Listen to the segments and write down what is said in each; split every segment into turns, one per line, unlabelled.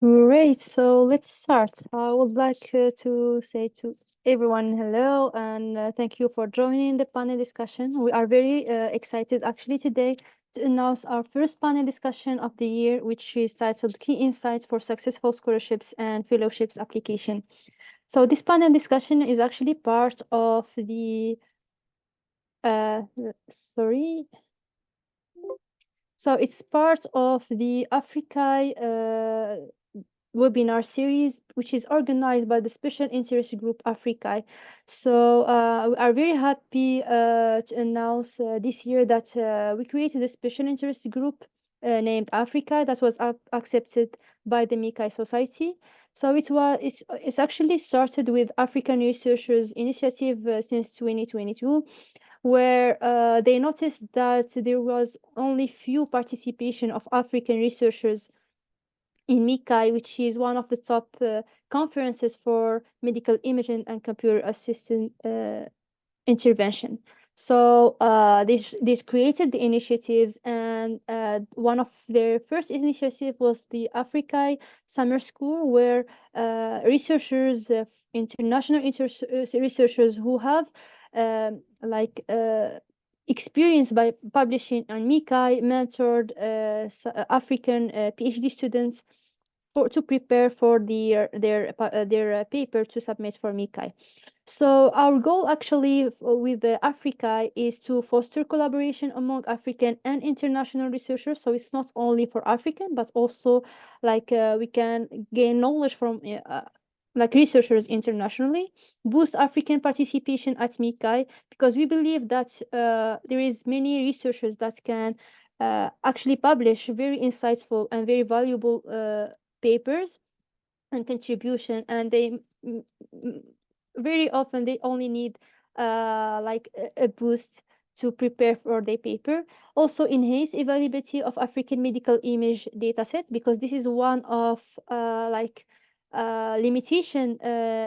Great. So let's start. I would like to say to everyone hello and thank you for joining the panel discussion. We are very excited actually today to announce our first panel discussion of the year, which is titled Key Insights for Successful Scholarships and Fellowships Application. So this panel discussion is actually part of the uh, sorry. So it's part of the AFRICAI webinar series, which is organized by the Special Interest Group AFRICAI. So we are very happy to announce this year that we created a special interest group named AFRICAI that was accepted by the MICAI Society. So it's actually started with African Researchers Initiative since 2022, where they noticed that there was only few participation of African researchers in MICAI, which is one of the top conferences for medical imaging and computer assisted intervention. So they created the initiatives, and one of their first initiative was the AFRICAI Summer School, where researchers, international researchers who have experience by publishing on MICAI, mentored African PhD students to prepare for their paper to submit for MICAI. So our goal actually with the Africa is to foster collaboration among African and international researchers. So it's not only for African, but also we can gain knowledge from like researchers internationally, boost African participation at MICAI, because we believe that there is many researchers that can actually publish very insightful and very valuable papers and contribution, and mm, mm, very often they only need a boost to prepare for their paper. Also enhance availability of African medical image dataset, because this is one of limitation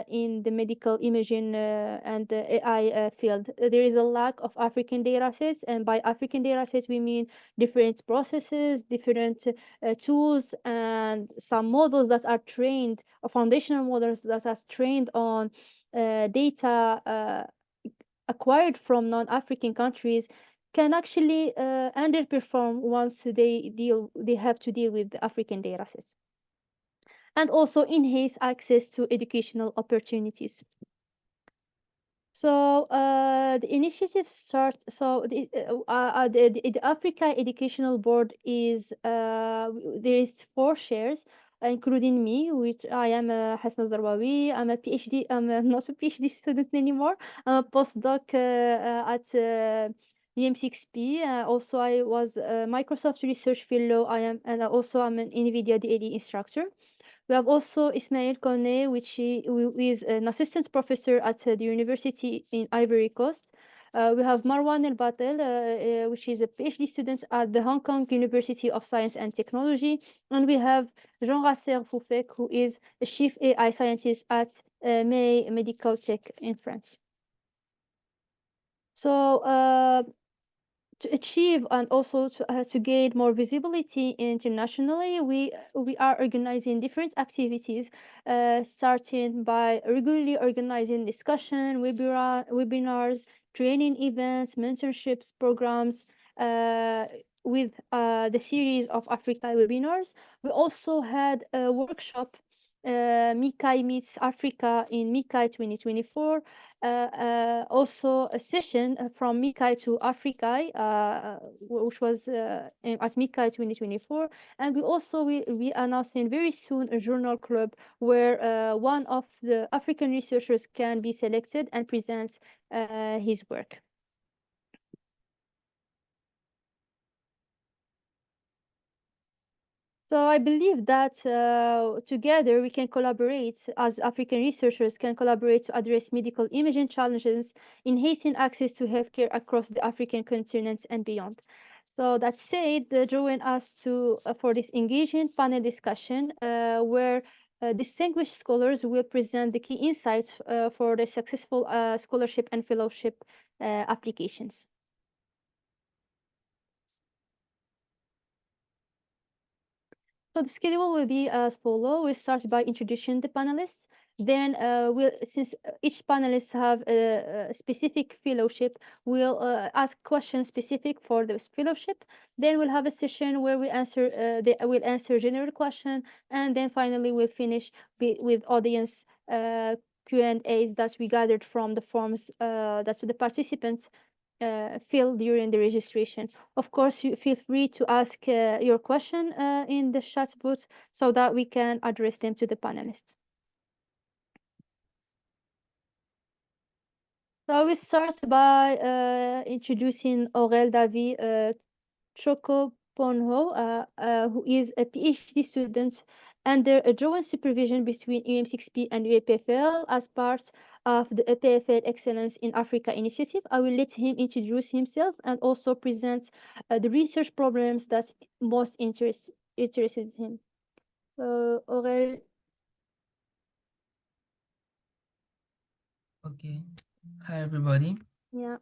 in the medical imaging and the AI field. There is a lack of African datasets, and by African datasets we mean different processes, different tools, and some models that are trained, or foundational models that are trained on data acquired from non-African countries, can actually underperform once they have to deal with the African datasets. And also enhance access to educational opportunities. So the initiative start. So the Africa Educational Board is there is four shares, including me, which I am a Hasna Zarwawi. I'm a PhD. I'm not a PhD student anymore. I'm a postdoc at UM6P. Also, I was a Microsoft Research Fellow. And also I'm an NVIDIA DLE instructor. We have also Ismail Kone, who is an assistant professor at the university in Ivory Coast. We have Marwan El Batel, which is a PhD student at the Hong Kong University of Science and Technology. And we have Jean-Rasser Foufek, who is a chief AI scientist at May Medical Tech in France. So to achieve and also to gain more visibility internationally, we are organizing different activities, starting by regularly organizing discussion, webinars, training events, mentorships, programs, with the series of Africa webinars. We also had a workshop, MICAI Meets Africa in MICAI 2024, also a session from MICAI to AFRICAI, which was at MICAI 2024. And we announcing very soon a journal club where one of the African researchers can be selected and present his work. So I believe that together we can collaborate, as African researchers can collaborate to address medical imaging challenges, enhancing access to healthcare across the African continent and beyond. So that said, join us for this engaging panel discussion, where distinguished scholars will present the key insights for the successful scholarship and fellowship applications. So the schedule will be as follow. We'll start by introducing the panelists. Then, since each panelist have a specific fellowship, we'll ask questions specific for this fellowship. Then we'll have a session where we'll answer general question, and then finally we'll finish with audience Q&As that we gathered from the forms that the participants fill during the registration. Of course, you feel free to ask your question in the chat booth so that we can address them to the panelists. So we start by introducing Aurel Davy Tchokponhoue, who is a PhD student under a joint supervision between UM6P and EPFL as part of the EPFL Excellence in Africa initiative. I will let him introduce himself and also present the research problems that most interested him. So, Aurel.
Okay. Hi, everybody.
Yeah.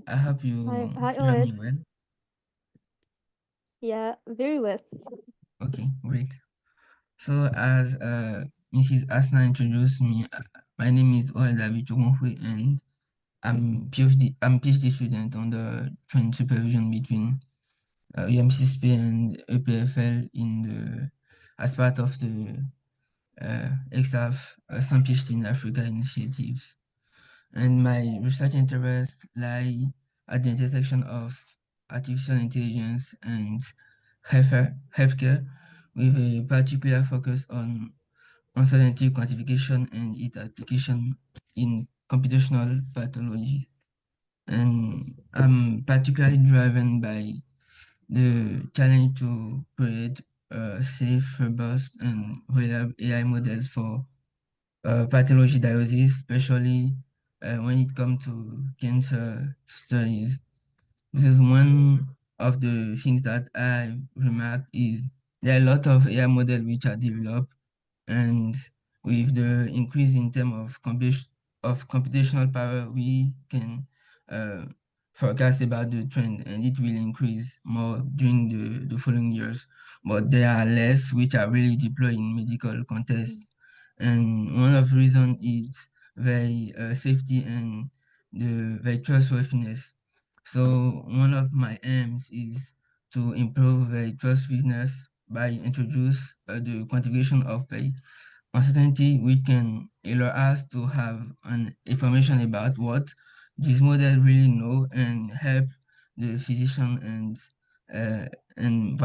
I hope you
Hi,
hear
Aurel.
me well.
Yeah, very well.
Okay, great. So, as Mrs. Asna introduced me, my name is El-Ateif and I'm PhD student on the joint supervision between UMCSP and EPFL as part of the EXAF Some PhD in Africa initiatives. And my research interests lie at the intersection of artificial intelligence and healthcare, with a particular focus on uncertainty quantification and its application in computational pathology. And I'm particularly driven by the challenge to create safe, robust, and reliable AI models for pathology diagnosis, especially when it comes to cancer studies. Because one of the things that I remarked is there are a lot of AI models which are developed, and with the increase in terms of computational power, we can uh, forecast about the trend, and it will increase more during the following years. But there are less which are really deployed in medical contexts, and one of the reasons is very safety and the very trustworthiness. So one of my aims is to improve the trustworthiness by introduce the quantification of the uncertainty, we can allow us to have an information about what this model really know and help the physician uh, and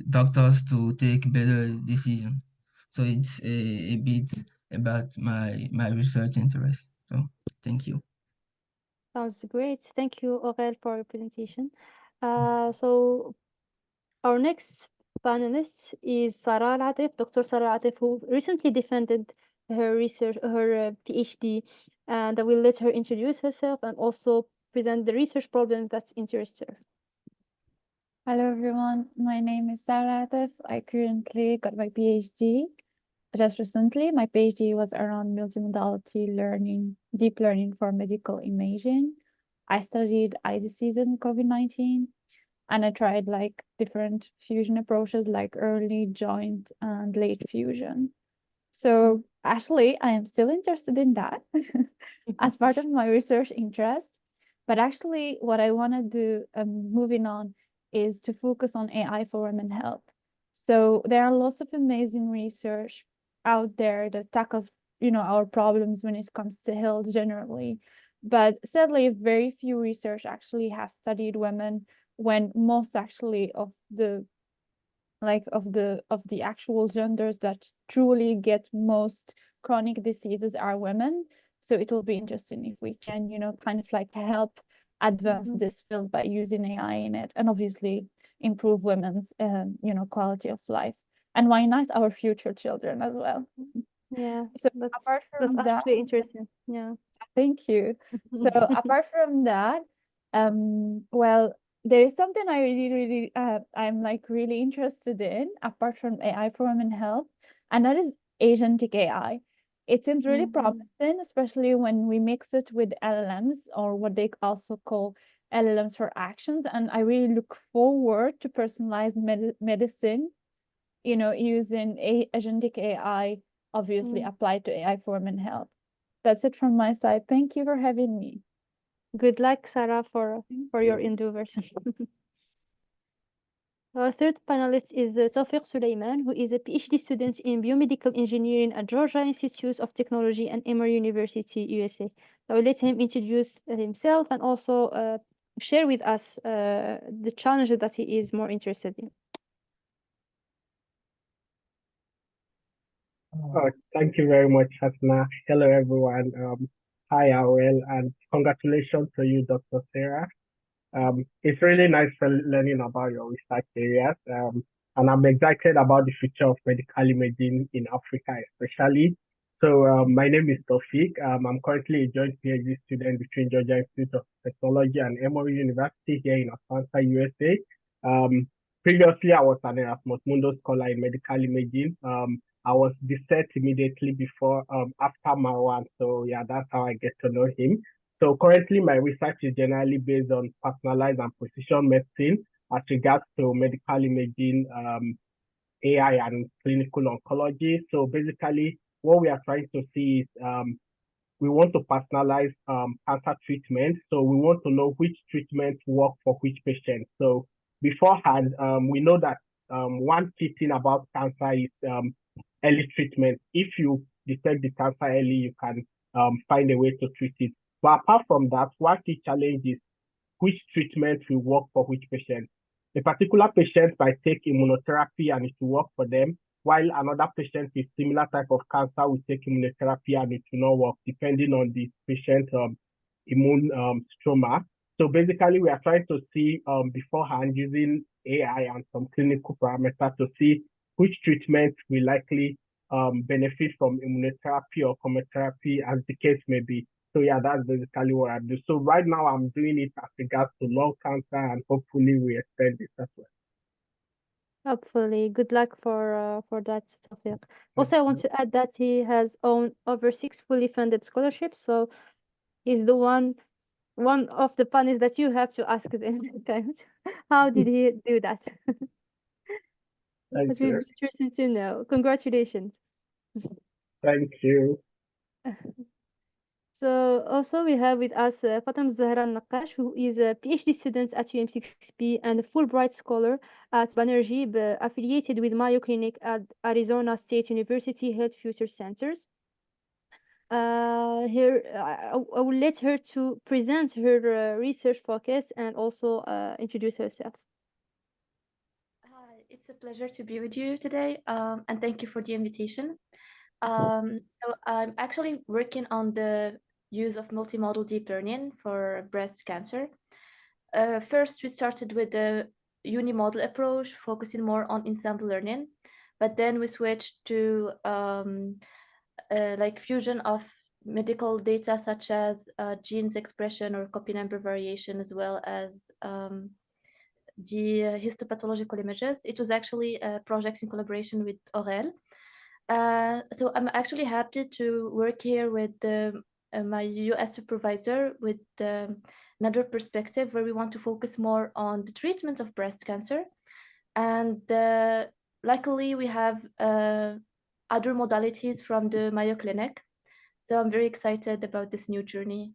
doctors to take better decision. So it's a bit about my research interest. So thank you.
Sounds great. Thank you, Aurel, for your presentation. So our next panelist is Sara Al-Ateif, Dr. Sara Al-Ateif, who recently defended her PhD, and I will let her introduce herself and also present the research problems that interest her.
Hello everyone, my name is Sara Al-Ateif. I currently got my PhD just recently. My PhD was around multimodality learning, deep learning for medical imaging. I studied eye diseases and COVID-19, and I tried like different fusion approaches like early, joint, and late fusion. So actually, I am still interested in that as part of my research interest. But actually, what I want to do, moving on, is to focus on AI for women health. So there are lots of amazing research out there that tackles, our problems when it comes to health generally. But sadly, very few research actually has studied women when most actually of the of the actual genders that truly get most chronic diseases are women. So it will be interesting if we can, kind of like help advance
Mhm.
this field by using AI in it, and obviously improve women's, quality of life. And why not our future children as well?
Yeah,
So
that's
apart
that's
from that,
actually interesting. Yeah.
thank you. So apart from that, well, there is something I really, I'm like really interested in, apart from AI for women health, and that is agentic AI. It seems really
Mhm.
promising, especially when we mix it with LLMs, or what they also call LLMs for actions. And I really look forward to personalized medicine using agentic AI, obviously applied to AI form and health. That's it from my side. Thank you for having me.
Good luck, Sara, for your endeavors. Our third panelist is Taofik Suleiman, who is a PhD student in biomedical engineering at Georgia Institute of Technology and Emory University, USA. I will let him introduce himself and also share with us the challenge that he is more interested in.
Thank you very much, Hasna. Hello, everyone. Hi, Aurel, and congratulations to you, Dr. Sara. It's really nice for learning about your research areas, and I'm excited about the future of medical imaging in Africa, especially. So, my name is Taofik. I'm currently a joint PhD student between Georgia Institute of Technology and Emory University here in Atlanta, USA. Previously, I was an Erasmus Mundus scholar in medical imaging. I was beset immediately before, after Marwan. So yeah, that's how I get to know him. So currently my research is generally based on personalized and precision medicine as regards to medical imaging, AI and clinical oncology. So basically what we are trying to see is we want to personalize cancer treatment. So we want to know which treatments work for which patient. So beforehand, we know that one key thing about cancer is early treatment. If you detect the cancer early, you can find a way to treat it. But apart from that, one key challenge is which treatment will work for which patient. A particular patient might take immunotherapy and it will work for them, while another patient with similar type of cancer will take immunotherapy and it will not work, depending on the patient's immune stroma. So basically, we are trying to see beforehand using AI and some clinical parameters to see which treatment will likely benefit from immunotherapy or chemotherapy, as the case may be. So yeah, that's basically what I do. So right now I'm doing it as regards to lung cancer, and hopefully we extend it as well.
Hopefully, good luck for that, Taufik. Also, I want to add that he has owned over 6 fully funded scholarships, so he's the one of the panelists that you have to ask them. How did he do that?
Thank
It will
you.
be interesting to know. Congratulations.
Thank you.
So also we have with us Fatima-Zahrae Nakach, who is a PhD student at UM6B and a Fulbright scholar at Banerjee, affiliated with Mayo Clinic at Arizona State University Health Future Centers. Here, I will let her to present her research focus and also introduce herself.
Hi, it's a pleasure to be with you today, and thank you for the invitation. So I'm actually working on the use of multimodal deep learning for breast cancer. First, we started with the unimodal approach, focusing more on ensemble learning, but then we switched to like fusion of medical data such as genes expression or copy number variation, as well as the histopathological images. It was actually a project in collaboration with Aurel. So I'm actually happy to work here with my US supervisor with another perspective where we want to focus more on the treatment of breast cancer. And luckily we have other modalities from the Mayo Clinic. So I'm very excited about this new journey.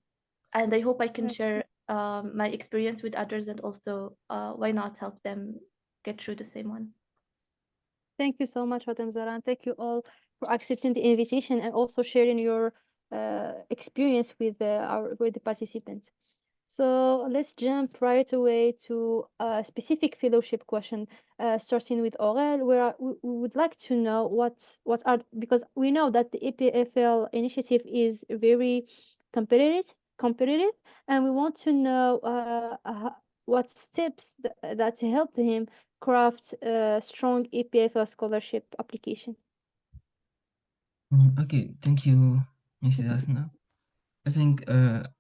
And I hope I can share my experience with others, and also why not help them get through the same one.
Thank you so much, Fatima-Zahrae, and thank you all for accepting the invitation and also sharing your experience with the participants. So let's jump right away to a specific fellowship question, starting with Aurel, where we would like to know what are, because we know that the EPFL initiative is very competitive, and we want to know what steps that helped him craft a strong EPFL scholarship application.
Okay, thank you, Mrs. Asna. I think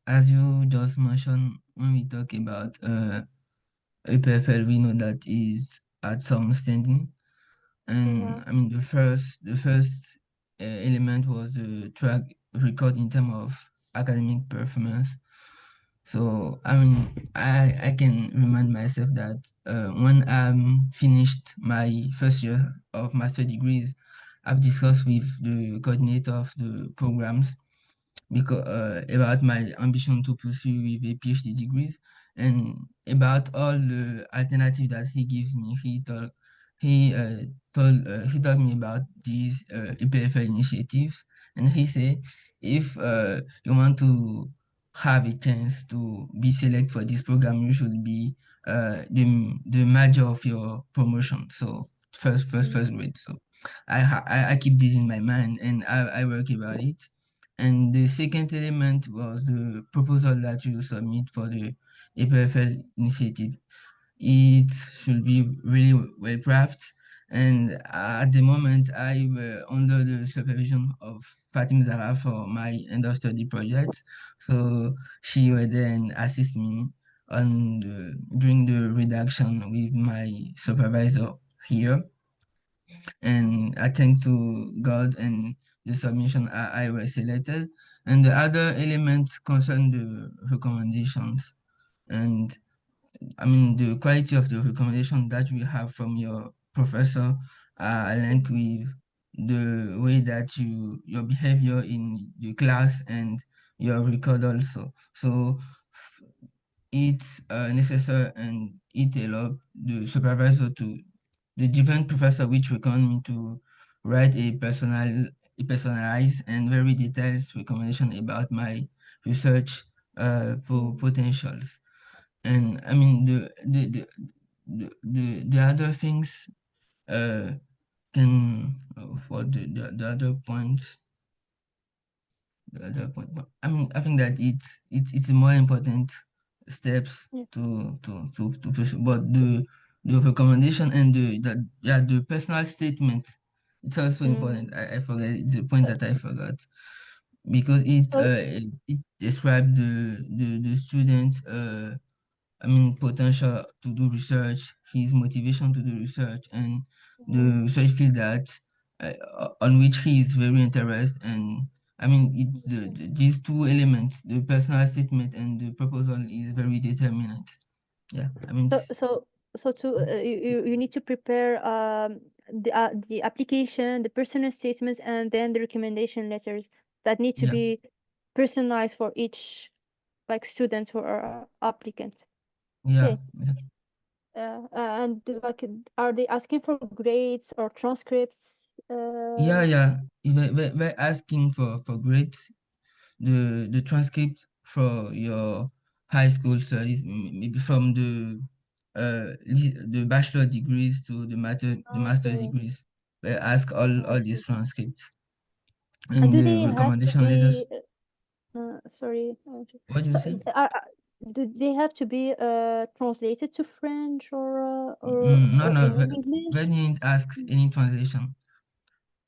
as you just mentioned, when we talk about EPFL, we know that is at some standing. And
Yeah.
I mean the first element was the track record in terms of academic performance. So I mean, I can remind myself that when I'm finished my first year of master degrees, I've discussed with the coordinator of the programs because about my ambition to pursue with a PhD degrees and about all the alternative that he gives me. He he told me about these EPFL initiatives, and he said if you want to have a chance to be selected for this program, you should be the major of your promotion. So first grade. So I keep this in my mind and I work about it. And the second element was the proposal that you submit for the EPFL initiative. It should be really well crafted. And at the moment, I were under the supervision of Fatima-Zahrae for my understudy project. So she will then assist me during the redaction with my supervisor here. And I thank to God and the submission I was selected. And the other elements concern the recommendations. And I mean, the quality of the recommendation that we have from your professor are linked with the way that your behavior in the class and your record also. So it's necessary and it allows the supervisor to the different professor which recommend me to write a personalized and very detailed recommendation about my research potentials. And I mean the other things uh can for the other points the other point. But I mean, I think that it's more important steps
Yeah.
to push. But the recommendation and the personal statement, it's also important. I forget it's a point that I forgot because
So,
it describes the student I mean, potential to do research, his motivation to do research, and the research field that on which he is very interested. And I mean, it's these two elements, the personal statement and the proposal, is very determinant. Yeah, I mean,
so, so, so to you need to prepare the application, the personal statements, and then the recommendation letters that need to
yeah,
be personalized for each like student or applicant.
yeah,
Okay. And like, are they asking for grades or transcripts?
yeah. We're asking for grades, the transcript for your high school studies, maybe from the bachelor degrees to the master
Okay.
degrees. We ask all these
Okay.
transcripts
And
and
do
the
they have to
recommendation
be?
letters.
Sorry.
What do you
So,
say?
do they have to be translated to French
No,
or
no,
in English?
we didn't ask any translation.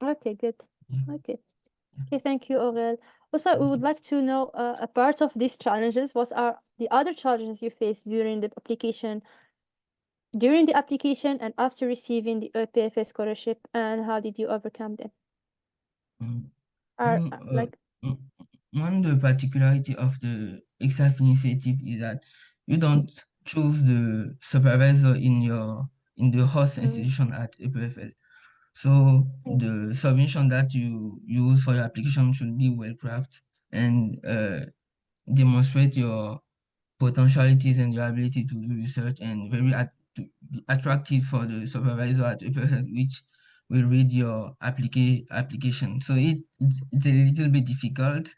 Okay, good.
Yeah,
Okay. Okay, thank you, Aurel. Also, we
thank
would
you.
like to know a part of these challenges. What are the other challenges you faced during the application and after receiving the EPFL scholarship, and how did you overcome them?
Mm. I
Are
mean,
like,
mm, one of the particularity of the EXAF initiative is that you don't choose the supervisor in the host
mm,
institution at EPFL. So
mm,
the submission that you use for your application should be well crafted and demonstrate your potentialities and your ability to do research and to be attractive for the supervisor at EPFL, which will read your application. So it's a little bit difficult,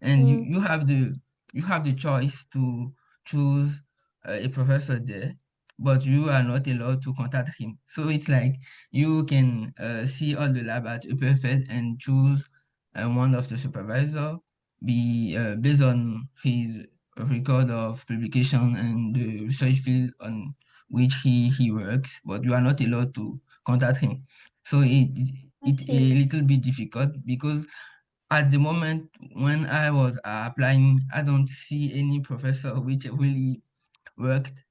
and
mm,
you have the choice to choose a professor there, but you are not allowed to contact him. So it's like you can see all the lab at EPFL and choose one of the supervisor be based on his record of publication and the research field on which he works, but you are not allowed to contact him. So
I
it a
see.
little bit difficult because at the moment when I was applying, I don't see any professor which really worked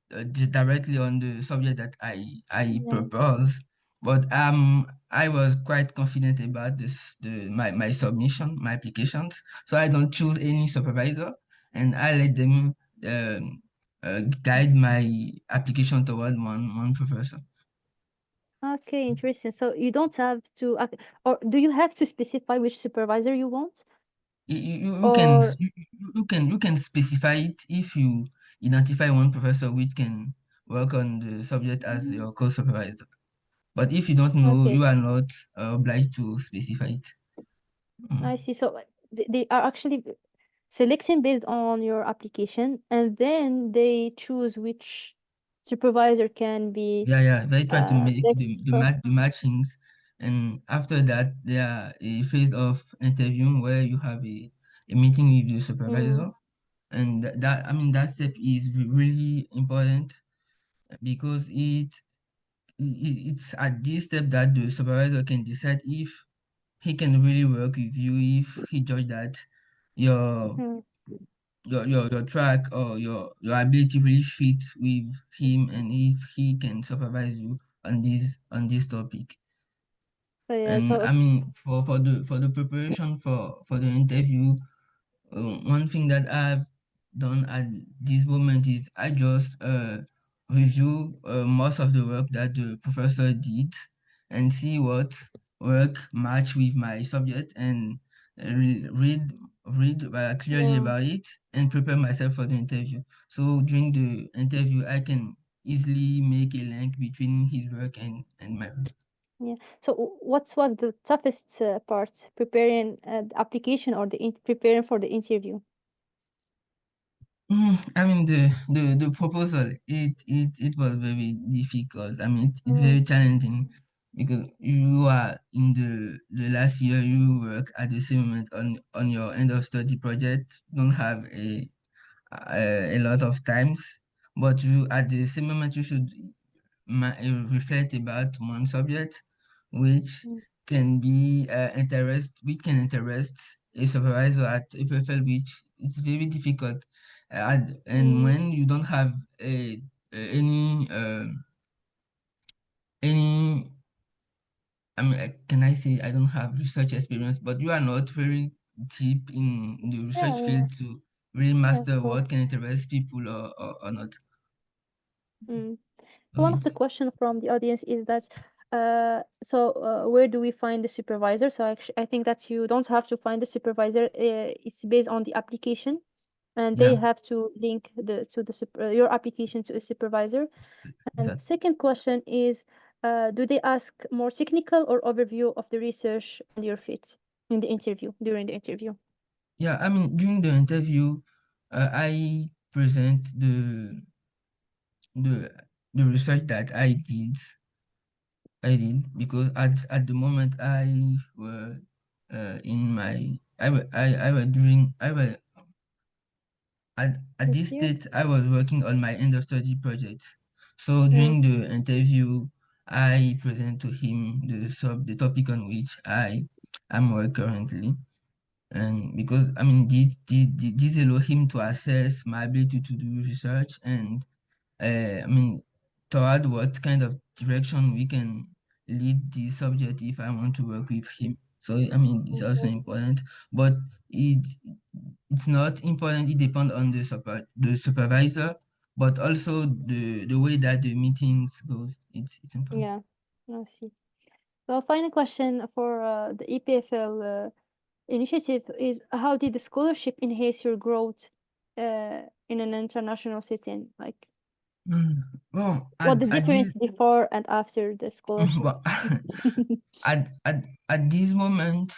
directly on the subject that I
Yeah.
propose. But I was quite confident about my submission, my applications. So I don't choose any supervisor and I let them guide my application toward one professor.
Okay, interesting. So you don't have to, or do you have to specify which supervisor you want?
You can
Or
you can specify it if you identify one professor which can work on the subject as your co-supervisor. But if you don't know,
okay,
you are not obliged to specify it.
I see. So they are actually selecting based on your application, and then they choose which supervisor can be
Yeah, they try to make
best for.
the matchings, and after that, there are a phase of interview where you have a meeting with the
Mm,
supervisor, and that I mean that step is really important because it's at this step that the supervisor can decide if he can really work with you, if he judge that your
mm,
your track or your ability really fit with him, and if he can supervise you on this topic.
so yeah,
And
so
I mean for the preparation for the interview, one thing that I've done at this moment is I just review most of the work that the professor did and see what work match with my subject, and read clearly
yeah,
about it and prepare myself for the interview. So during the interview, I can easily make a link between his work and my work.
yeah. So what was the toughest part, preparing the application or preparing for the interview?
I mean the proposal, it was very difficult. I mean it's
Mm,
very challenging because you are in the last year, you work at the same moment on your end of study project, don't have a lot of times, but you at the same moment you should reflect about one subject which
mm,
which can interest a supervisor at EPFL, which it's very difficult. And
mm,
when you don't have any I mean, can I say I don't have research experience, but you are not very deep in the
yeah,
research
yeah,
field to really
yeah, of
master
course.
what can interest people or not.
Mm.
So
So one of the
it's
questions from the audience is that, where do we find the supervisor? So actually, I think that you don't have to find the supervisor. It's based on the application, and they
yeah,
have to link your application to a supervisor. And
that
second question is, do they ask more technical or overview of the research and your fit in the interview, during the interview?
yeah. I mean, during the interview, I present the the research that I did because at the moment I were in my I were doing I were at
This
this
year?
state I was working on my end of study project. So
Mm,
during the interview, I present to him the topic on which I am working currently. And because I mean this allow him to assess my ability to do research, and I mean, toward what kind of direction we can lead the subject if I want to work with him. So I mean, it's also
okay.
important, but it it's not important. It depends on the supervisor, but also the way that the meetings goes. It's important.
Yeah, I see. So final question for the EPFL initiative is, how did the scholarship enhance your growth in an international setting? Like,
Mm. Well,
what the
at
difference
this
before and after the scholarship?
well, at this moment,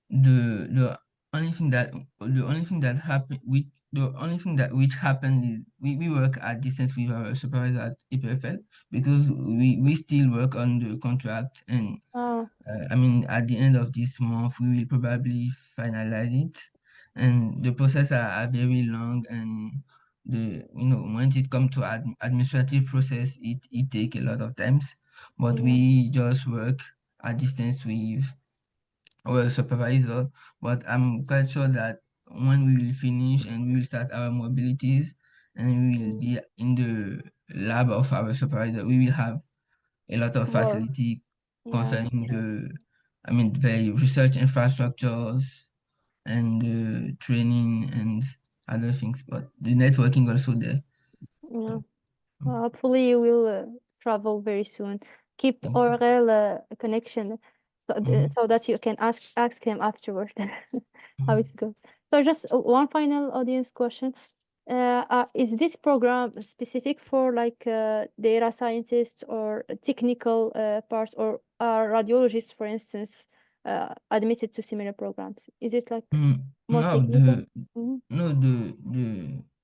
the only thing that the only thing that happened with the only thing that which happened is we work at distance with our supervisor at EPFL because we still work on the contract, and
Ah,
I mean at the end of this month we will probably finalize it, and the process are very long, and the once it comes to administrative process, it take a lot of times, but
yeah.
we just work at distance with our supervisor. But I'm quite sure that when we will finish and we will start our mobilities and we will
Mm,
be in the lab of our supervisor, we will have a lot of
more.
facility
Yeah.
concerning I mean, the research infrastructures and the training. And other things, but the networking also there.
Yeah. Well, hopefully you will travel very soon. Keep
Thank you.
Aurel a connection so that you can ask him afterward how it goes. So just one final audience question. Is this program specific for like data scientists or technical parts, or are radiologists, for instance, admitted to similar programs? Is it like more
No,
technical?
no,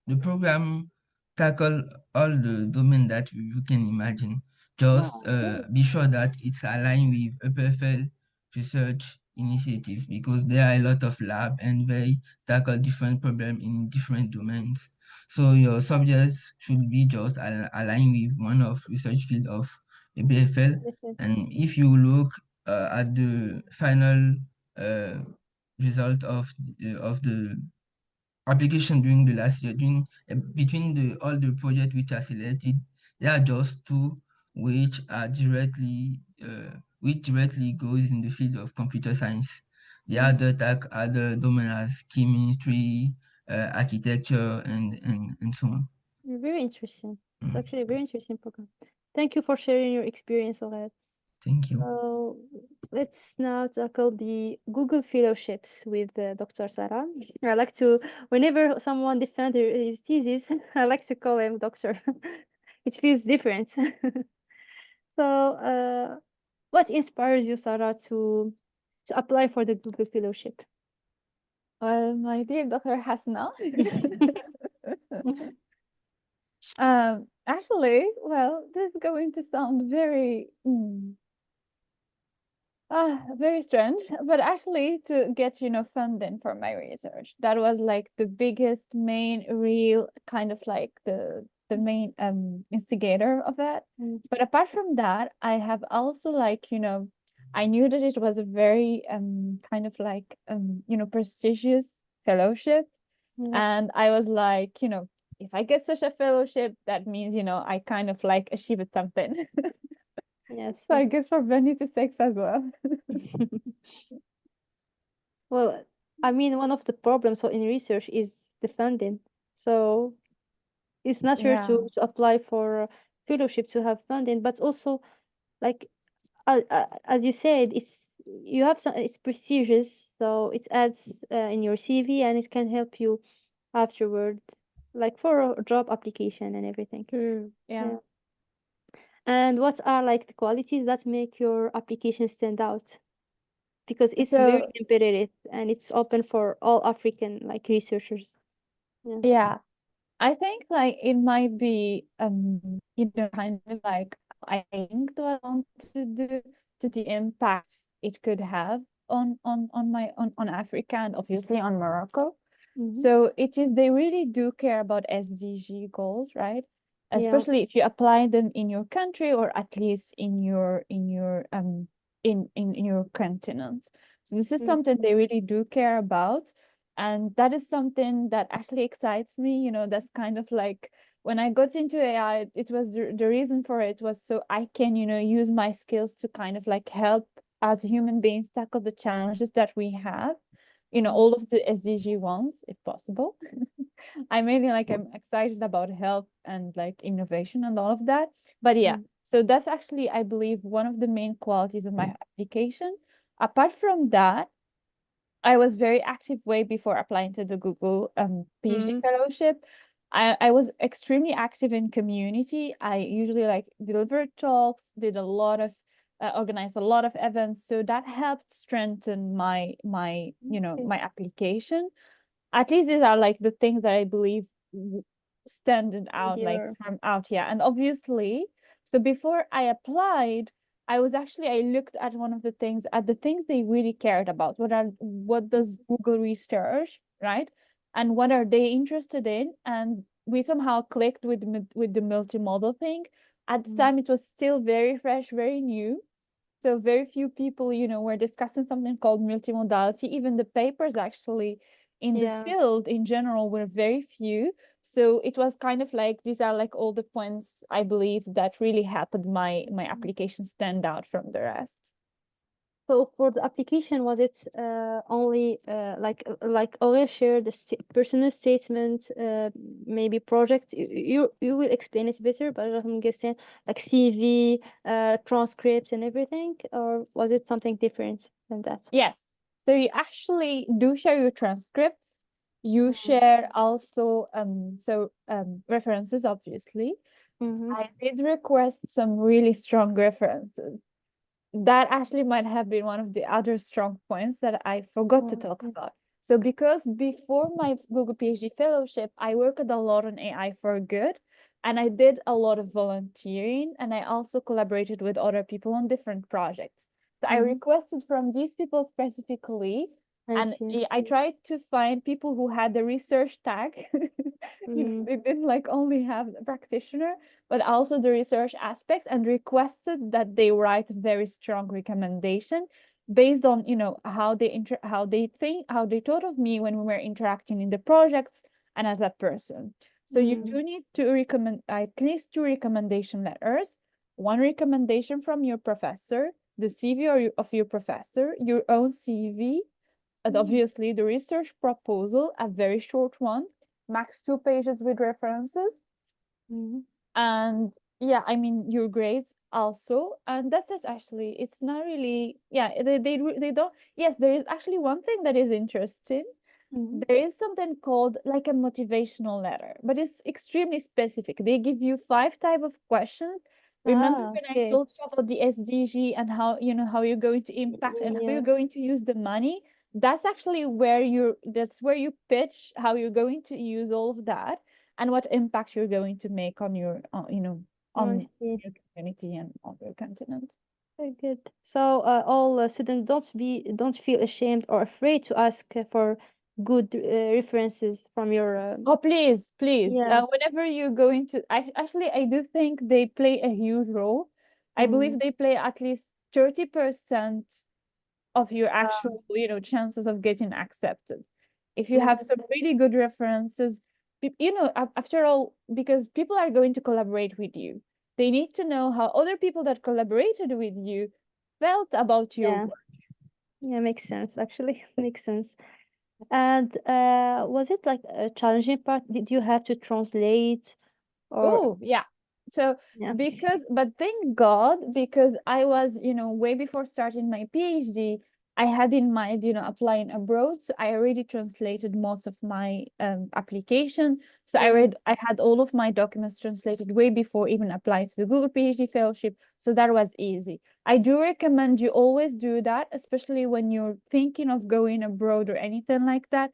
the program tackle all the domain that you can imagine. Just
Oh, great.
be sure that it's aligned with EPFL research initiatives, because there are a lot of lab and they tackle different problems in different domains. So your subjects should be just aligned with one of research field of EPFL.
Listen.
And if you look at the final uh, result of the application during the last year, during between the all the projects which are selected, there are just two which directly goes in the field of computer science. The other domain as chemistry, architecture, and so on.
Very interesting. It's
Mm,
actually a very interesting program. Thank you for sharing your experience, Aurel.
Thank you.
So let's now tackle the Google fellowships with Dr. Sara. I like to, whenever someone defends his thesis, I like to call him doctor. It feels different. So, what inspires you, Sarah, to apply for the Google fellowship?
Well, my dear Dr. Hasna. Actually, well, this is going to sound very very strange, but actually to get, funding for my research, that was like the biggest, main, real kind of like the main instigator of it. But apart from that, I have also like, I knew that it was a very kind of like prestigious fellowship. And I was like, if I get such a fellowship, that means, I kind of like achieved something.
Yes.
So I guess for vanity sakes as well.
Well, I mean, one of the problems in research is the funding. So it's natural
Yeah.
to apply for fellowship to have funding, but also like as you said, you have some, it's prestigious, so it adds in your CV and it can help you afterward, like for a job application and everything.
True. Yeah.
And what are like the qualities that make your application stand out? Because it's very
So
competitive and it's open for all African like researchers.
yeah, I think like it might be kind of like I think what I want to do, to the impact it could have on Africa and obviously on Morocco. So it is, they really do care about SDG goals, right?
Yeah.
Especially if you apply them in your country, or at least in your in your continent. So this is something they really do care about. And that is something that actually excites me. That's kind of like when I got into AI, it was the reason for it was so I can, use my skills to kind of like help as human beings tackle the challenges that we have, all of the SDG ones, if possible. I'm excited about health and like innovation and all of that. But yeah, so that's actually, I believe, one of the main qualities of my application. Apart from that, I was very active way before applying to the Google PhD fellowship. I was extremely active in community. I usually like delivered talks, did a lot of organized a lot of events, so that helped strengthen my my application. At least these are like the things that I believe standing out like from out here. And obviously, so before I applied, I looked at one of the things, at the things they really cared about. What does Google research, right? And what are they interested in? And we somehow clicked with the multimodal thing. At the time, it was still very fresh, very new. So very few people, were discussing something called multimodality. Even the papers actually in the field in general were very few. So it was kind of like, these are like all the points I believe that really helped my application stand out from the rest.
So for the application, was it only like Aurel shared the personal statement, maybe project? You will explain it better, but I'm guessing like CV, transcripts, and everything, or was it something different than that?
Yes. So you actually do share your transcripts. You share also references, obviously.
Mm-hmm.
I did request some really strong references. That actually might have been one of the other strong points that I forgot to talk about. So because before my Google PhD fellowship, I worked a lot on AI for good, and I did a lot of volunteering, and I also collaborated with other people on different projects. So I requested from these people specifically,
I
and
see.
I tried to find people who had the research tag. They didn't like only have a practitioner, but also the research aspects, and requested that they write a very strong recommendation based on how they think, how they thought of me when we were interacting in the projects and as a person. So you do need to recommend at least 2 recommendation letters, 1 recommendation from your professor, the CV of your professor, your own CV, and obviously the research proposal, a very short one, max 2 pages with references. And yeah, I mean your grades also, and that's it. Actually, it's not really, yeah, they don't. Yes, there is actually one thing that is interesting. There is something called like a motivational letter, but it's extremely specific. They give you 5 type of questions. Remember when I
Okay.
told you about the SDG and how how you're going to impact and how
Yeah.
you're going to use the money? That's actually where that's where you pitch how you're going to use all of that and what impact you're going to make on your
I
on
see.
your community and on your continent.
Very good. So all students don't feel ashamed or afraid to ask for good references from your
Oh, please, please.
yeah.
Whenever you're going to, I do think they play a huge role. I believe they play at least 30% of your actual, chances of getting accepted. If you have some really good references, after all, because people are going to collaborate with you, they need to know how other people that collaborated with you felt about your
Yeah.
work.
Yeah, makes sense actually. Makes sense. And was it like a challenging part? Did you have to translate or
Oh, yeah. So
yeah.
but thank God, because I was, way before starting my PhD, I had in mind, applying abroad. So I already translated most of my application. So I had all of my documents translated way before even applying to the Google PhD fellowship. So that was easy. I do recommend you always do that, especially when you're thinking of going abroad or anything like that,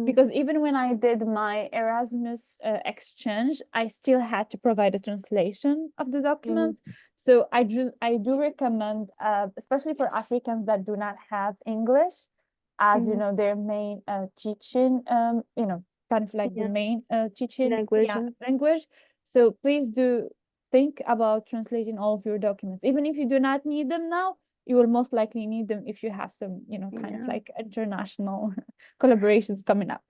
because even when I did my Erasmus exchange, I still had to provide a translation of the documents. So I do recommend, especially for Africans that do not have English as their main teaching, kind of like the
Yeah.
main teaching
Language.
language. So please do think about translating all of your documents, even if you do not need them now. You will most likely need them if you have some, kind of
Yeah.
like international collaborations coming up.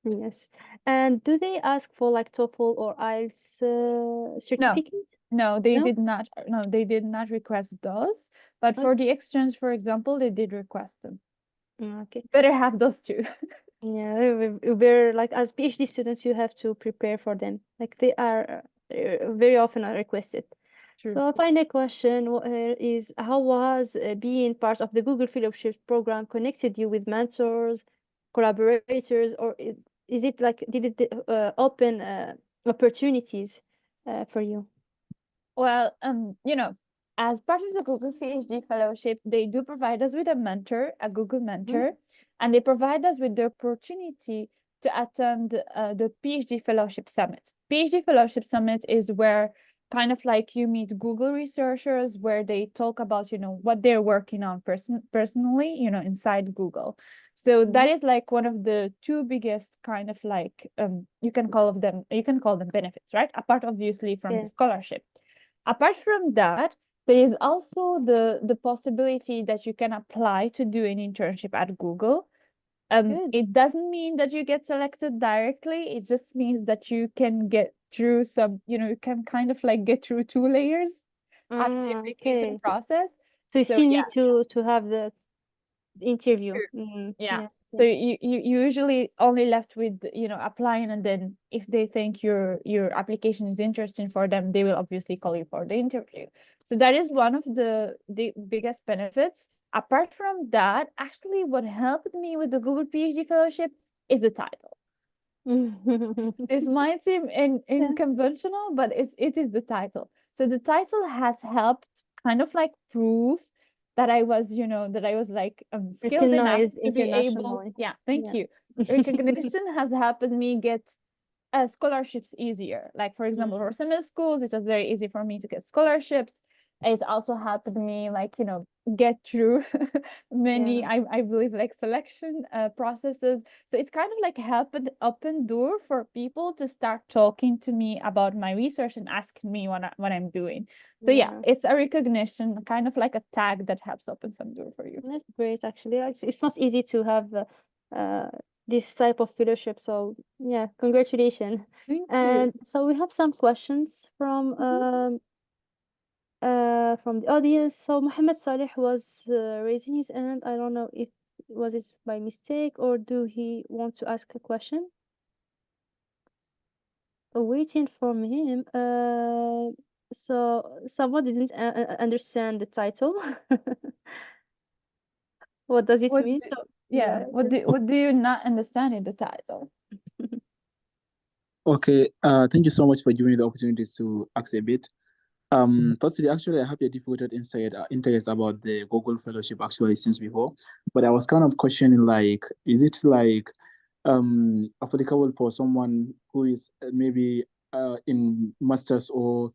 Yes. And do they ask for like TOEFL or IELTS
No,
certificate?
no, they
No?
did not. No, they did not request those. But
Okay.
for the exchange, for example, they did request them.
Okay.
Better have those two.
Yeah, we're like as PhD students, you have to prepare for them. Like they are very often are requested.
True.
So a final question is how was being part of the Google Fellowship program connected you with mentors, collaborators, or is it like did it open opportunities for you?
Well, as part of the Google PhD fellowship, they do provide us with a mentor, a Google mentor, and they provide us with the opportunity to attend the PhD fellowship summit. PhD fellowship summit is where kind of like you meet Google researchers, where they talk about, what they're working on personally, inside Google. So that is like one of the 2 biggest kind of like you can call them benefits, right? Apart obviously from the
Yeah.
scholarship. Apart from that, there is also the possibility that you can apply to do an internship at Google.
Good.
It doesn't mean that you get selected directly. It just means that you can get through some, you can kind of like get through 2 layers after the application
Okay.
process.
So you
So,
still
yeah.
need to have the interview.
Yeah. So you usually only left with, you know, applying, and then if they think your application is interesting for them, they will obviously call you for the interview. So that is one of the biggest benefits. Apart from that, actually what helped me with the Google PhD fellowship is the title. This might seem unconventional, but it is the title. So the title has helped kind of like prove that I was, you know, that I was like skilled enough
Recognized
to be able.
internationally.
Yeah, thank
Yeah.
you. Recognition has helped me get scholarships easier. Like, for example, for summer schools, it was very easy for me to get scholarships. It also helped me, like, you know, get through many, I believe, like selection processes. So it's kind of like helped open door for people to start talking to me about my research and asking me what I'm doing. So yeah, it's a recognition, kind of like a tag that helps open some door for you.
That's great, actually. It's not easy to have this type of fellowship. So yeah, congratulations.
Thank
And so we have some questions from the audience. So Mohammed Saleh was raising his hand. I don't know if was it by mistake or do he want to ask a question? Waiting from him. So someone didn't understand the title. What does it
What
mean?
do-
So,
yeah, what do you not understand in the title?
Okay, thank you so much for giving me the opportunity to ask a bit. Firstly, actually, I have a difficult interest about the Google Fellowship actually since before, but I was kind of questioning like, is it like applicable for someone who is maybe in masters or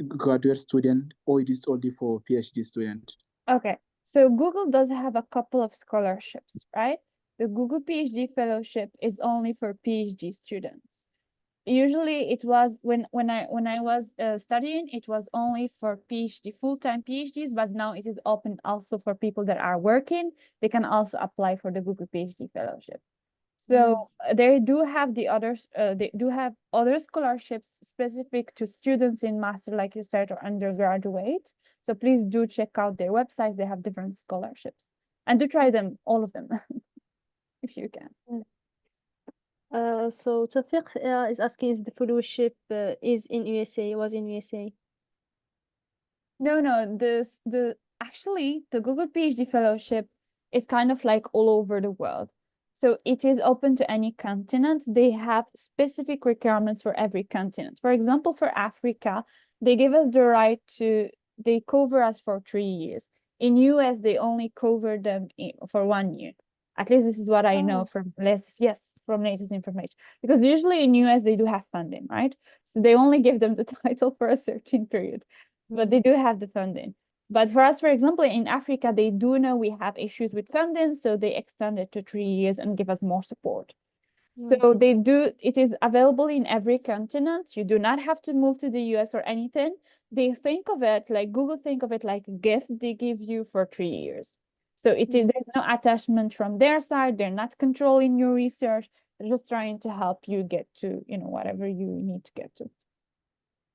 graduate student, or it is only for PhD student?
Okay, so Google does have a couple of scholarships, right? The Google PhD fellowship is only for PhD students. Usually it was when I was studying, it was only for PhD, full-time PhDs, but now it is open also for people that are working. They can also apply for the Google PhD fellowship. So they do have they do have other scholarships specific to students in master, like you said, or undergraduate. So please do check out their websites. They have different scholarships, and do try them, all of them, if you can.
So Taofik is asking is the fellowship is in USA, was in USA.
No, actually the Google PhD fellowship is kind of like all over the world. So it is open to any continent. They have specific requirements for every continent. For example, for Africa, they give us the right they cover us for 3 years. In US, they only cover them for 1 year. At least this is what I know from latest information. Because usually in US, they do have funding, right? So they only give them the title for a certain period, but they do have the funding. But for us, for example, in Africa, they do know we have issues with funding, so they extend it to 3 years and give us more support. So it is available in every continent. You do not have to move to the US or anything. They think of it like Google think of it like a gift they give you for 3 years. So there's no attachment from their side. They're not controlling your research. They're just trying to help you get to, whatever you need to get to.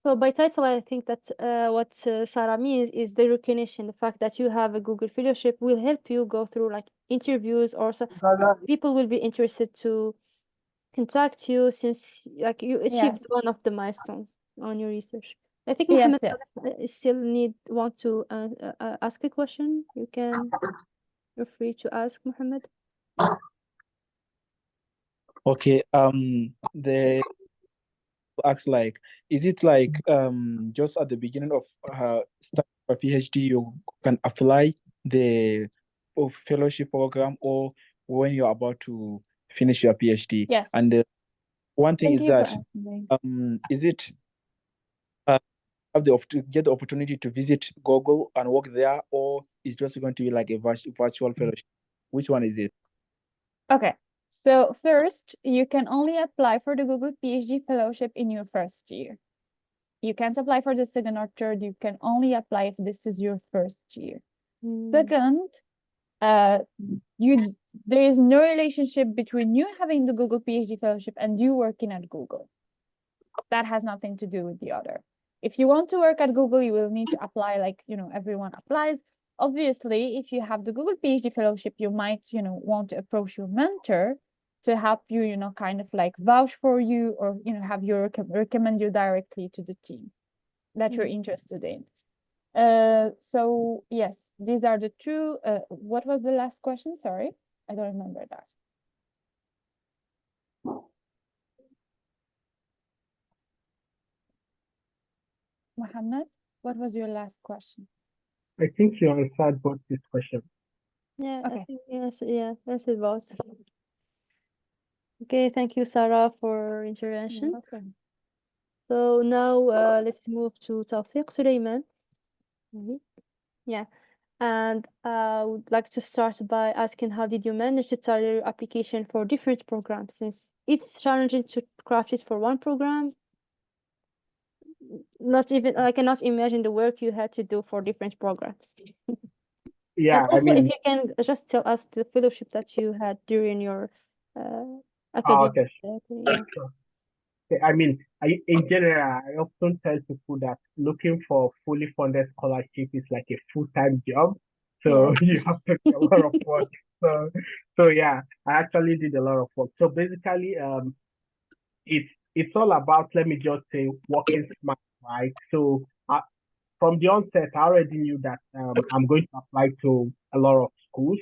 So by title, I think that what Sara means is the recognition, the fact that you have a Google fellowship will help you go through like interviews, or so people will be interested to contact you since like you achieved one of the milestones on your research. I think Mohammed still want to ask a question. You're free to ask, Mohammed.
Okay, the ask like, is it like just at the beginning of starting a PhD you can apply the fellowship program, or when you're about to finish your PhD?
Yes.
And one thing
Thank
is
you for
that
asking.
is it have to get the opportunity to visit Google and work there, or is just going to be like a virtual fellowship? Which one is it?
Okay. So first, you can only apply for the Google PhD fellowship in your first year. You can't apply for the second or third. You can only apply if this is your first year. Second, there is no relationship between you having the Google PhD fellowship and you working at Google. That has nothing to do with the other. If you want to work at Google, you will need to apply like, everyone applies. obviously, if you have the Google PhD fellowship, you might, want to approach your mentor to help you, kind of like vouch for you, or, have you recommend you directly to the team that you're interested in. So yes, these are the two. What was the last question? Sorry, I don't remember that. Mohammed, what was your last question?
I think you answered both these questions.
Yeah,
Okay.
I think yes, yeah, that's it both. Okay, thank you, Sarah, for intervention.
Okay.
So now let's move to Taofik Suleiman. Yeah, and I would like to start by asking, how did you manage to tailor your application for different programs, since it's challenging to craft it for one program? Not even, I cannot imagine the work you had to do for different programs.
Yeah,
And
I
also,
mean,
if you can just tell us the fellowship that you had during your academic,
okay.
yeah.
I mean, in general, I often tell people that looking for fully funded scholarship is like a full-time job. So
Yeah.
you have to do a lot of work. So yeah, I actually did a lot of work. So basically, it's all about, let me just say, working smart, right? So from the onset, I already knew that I'm going to apply to a lot of schools.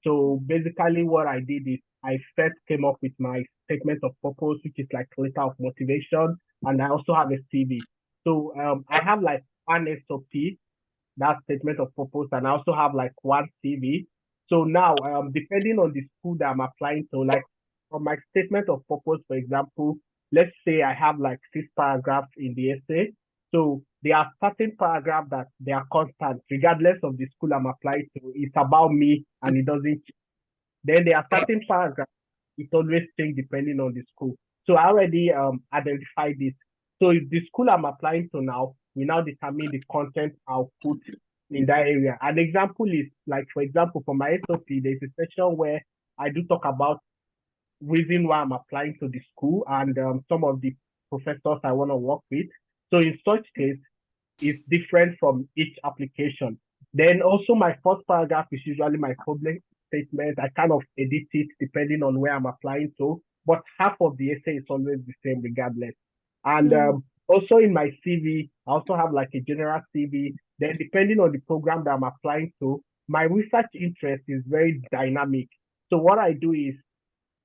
So basically, what I did is I first came up with my statement of purpose, which is like letter of motivation, and I also have a CV. So I have like one SOP, that statement of purpose, and I also have like one CV. So now, depending on the school that I'm applying to, like from my statement of purpose, for example, let's say I have like 6 paragraphs in the essay. So there are certain paragraphs that they are constant, regardless of the school I'm applying to. It's about me and it doesn't change. Then there are certain paragraphs, it always change depending on the school. So I already identified this. So if the school I'm applying to now, we now determine the content I'll put in that area. An example is like, for example, for my SOP, there's a section where I do talk about reason why I'm applying to the school and some of the professors I want to work with. So in such case, it's different from each application. Then also my first paragraph is usually my public statement. I kind of edit it depending on where I'm applying to, but half of the essay is always the same regardless. And also in my CV, I also have like a general CV. Then depending on the program that I'm applying to, my research interest is very dynamic. So what I do is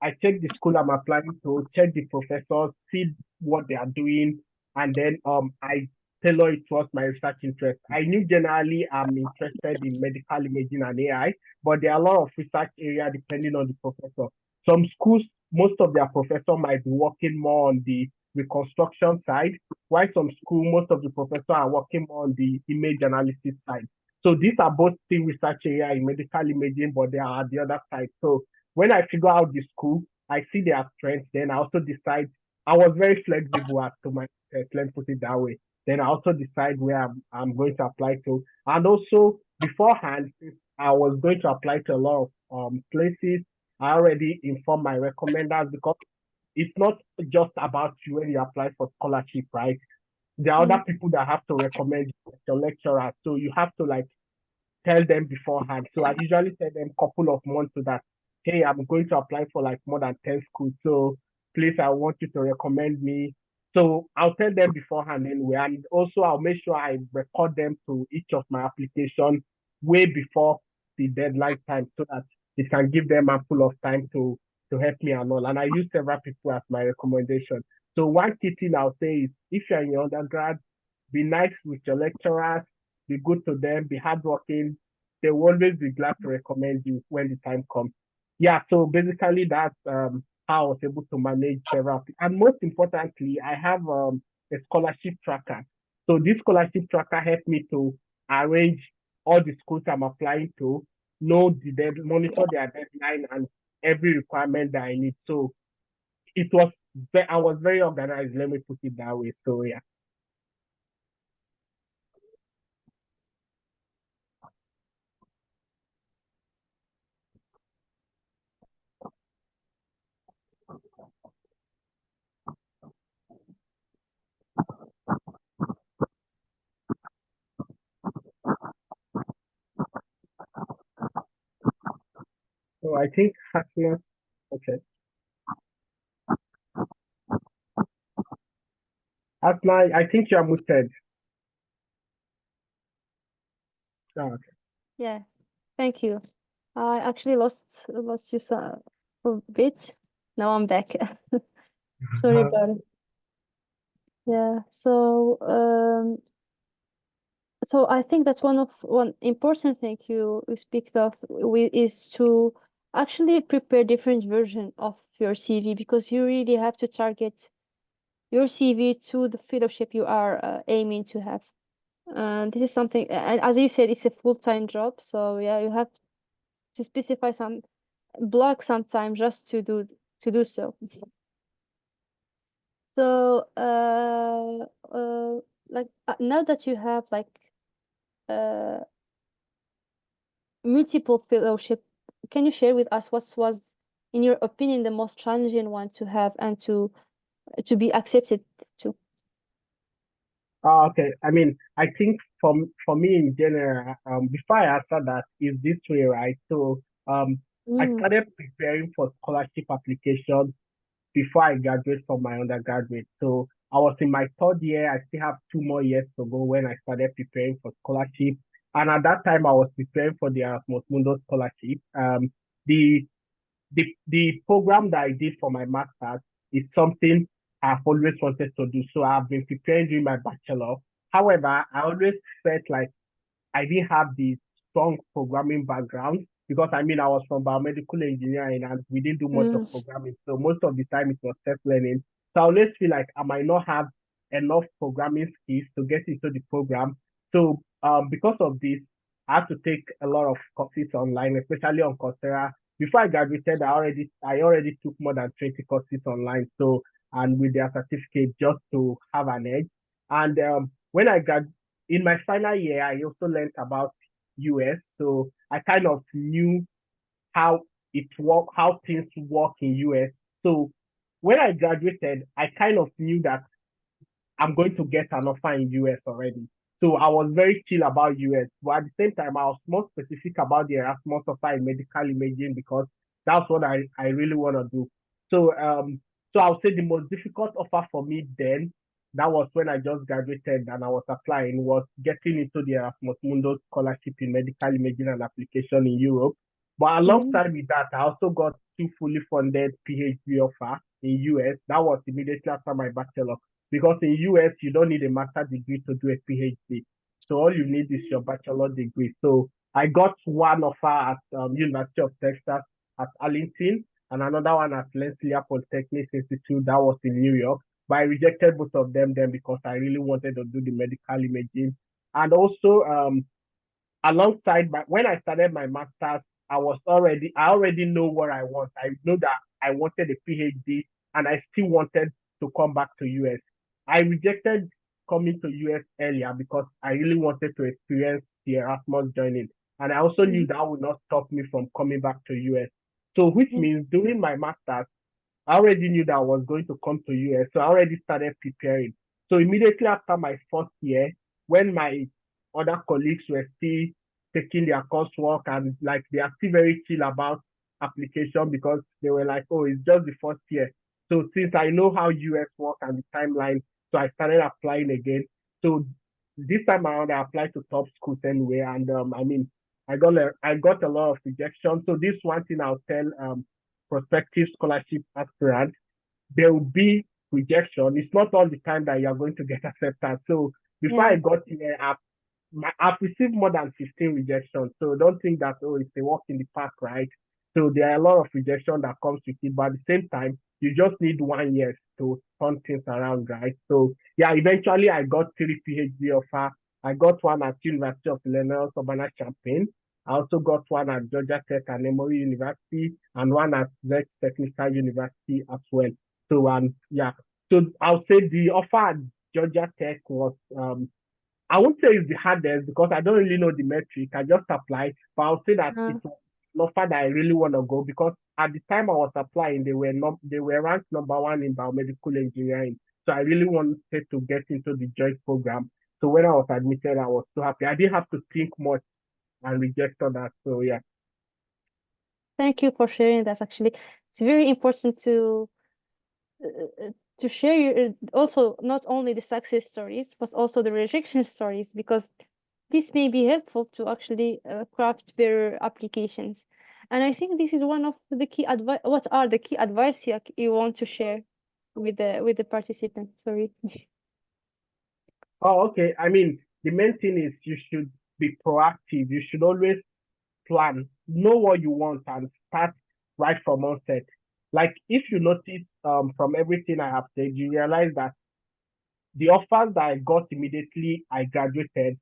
I check the school I'm applying to, check the professors, see what they are doing, and then I tailor it towards my research interest. I knew generally I'm interested in medical imaging and AI, but there are a lot of research area depending on the professor. Some schools, most of their professor might be working more on the reconstruction side, while some school, most of the professors are working more on the image analysis side. So these are both still research area in medical imaging, but they are at the other side. So when I figure out the school, I see their strengths. Then I also decide. I was very flexible as to my let me put it that way. Then I also decide where I'm going to apply to. And also beforehand, since I was going to apply to a lot of places, I already informed my recommenders because it's not just about you when you apply for scholarship, right? There are other people that have to recommend you, like your lecturer. So you have to like tell them beforehand. So I usually tell them couple of months so that, hey, I'm going to apply for like more than 10 schools. So please, I want you to recommend me. So I'll tell them beforehand anyway. And also I'll make sure I record them to each of my application way before the deadline time so that it can give them ample of time to help me and all. And I use several people as my recommendation. So one key thing I'll say is if you're in your undergrad, be nice with your lecturers, be good to them, be hardworking. They will always be glad to recommend you when the time comes. Yeah, so basically that's how I was able to manage several. And most importantly, I have a scholarship tracker. So this scholarship tracker helped me to arrange all the schools I'm applying to, know monitor their deadline and every requirement that I need. So it was, I was very organized. Let me put it that way. So yeah. So I think Hasna, okay. Hasna, I think you are muted. Oh, okay.
Yeah, thank you. I actually lost you for a bit. Now I'm back. Sorry about it. Yeah, so I think that's one important thing you speak of is to actually prepare different version of your CV, because you really have to target your CV to the fellowship you are aiming to have. This is something, and as you said, it's a full-time job. So yeah, you have to specify block some time just to do so. So like now that you have like uh, multiple fellowship, can you share with us what was, in your opinion, the most challenging one to have and to be accepted to?
Okay. I mean, I think for me in general, before I answer that, is this way, right? So I
Mm,
started preparing for scholarship applications before I graduate from my undergraduate. So I was in my third year. I still have 2 more years to go when I started preparing for scholarship. And at that time, I was preparing for the Erasmus Mundus scholarship. The the program that I did for my master's is something I've always wanted to do. So I've been preparing during my bachelor. However, I always felt like I didn't have the strong programming background because I mean I was from biomedical engineering and we didn't do much of
mm,
programming. So most of the time it was self-learning. So I always feel like I might not have enough programming skills to get into the program. So because of this, I had to take a lot of courses online, especially on Coursera. Before I graduated, I already took more than 20 courses online. So and with their certificate just to have an edge. And when I got in my final year, I also learned about US. So I kind of knew how how things work in US. So when I graduated, I kind of knew that I'm going to get an offer in US already. So I was very chill about US, but at the same time, I was more specific about the Erasmus offer in medical imaging because that's what I really want to do. So so I would say the most difficult offer for me then, that was when I just graduated and I was applying, was getting into the Erasmus Mundus scholarship in medical imaging and application in Europe. But
mm,
alongside with that, I also got 2 fully funded PhD offer in US. That was immediately after my bachelor because in US you don't need a master's degree to do a PhD. So all you need is your bachelor degree. So I got one offer at University of Texas at Arlington and another one at Rensselaer Polytechnic Institute that was in New York. But I rejected both of them then because I really wanted to do the medical imaging. And also alongside when I started my master's, I already know what I want. I know that I wanted a PhD and I still wanted to come back to US. I rejected coming to US earlier because I really wanted to experience the Erasmus joining. And I also knew
mm,
that would not stop me from coming back to US. So which
mm,
means during my master's, I already knew that I was going to come to US, so I already started preparing. So immediately after my first year, when my other colleagues were still taking their coursework and like they are still very chill about application because they were like, oh, it's just the first year. So since I know how US work and the timeline, so I started applying again. So this time around, I applied to top schools anyway, and I mean, I got a lot of rejection. So this one thing I'll tell prospective scholarship aspirant, there will be rejection. It's not all the time that you're going to get accepted. So before
yeah.
I got here, I've received more than 15 rejections. So don't think that, oh, it's a walk in the park, right? So there are a lot of rejection that comes with it. But at the same time, you just need 1 year to turn things around, right? So yeah, eventually I got 3 PhD offer. I got one at University of Illinois Urbana-Champaign. I also got one at Georgia Tech and Emory University and one at Zech Technical University as well. So yeah, so I'll say the offer at Georgia Tech was I won't say it's the hardest because I don't really know the metric. I just applied, but I'll say that
Uh,
it was an offer that I really want to go because at the time I was applying, they were ranked number one in biomedical engineering. So I really wanted to get into the joint program. So when I was admitted, I was so happy. I didn't have to think much and reject all that. So yeah.
Thank you for sharing that. Actually, it's very important to share your, also not only the success stories but also the rejection stories, because this may be helpful to actually craft better applications. And I think this is one of the key advice. What are the key advice you want to share with the participants? Sorry.
Oh, okay. I mean, the main thing is you should be proactive. You should always plan, know what you want, and start right from onset. Like if you notice from everything I have said, you realize that the offers that I got immediately I graduated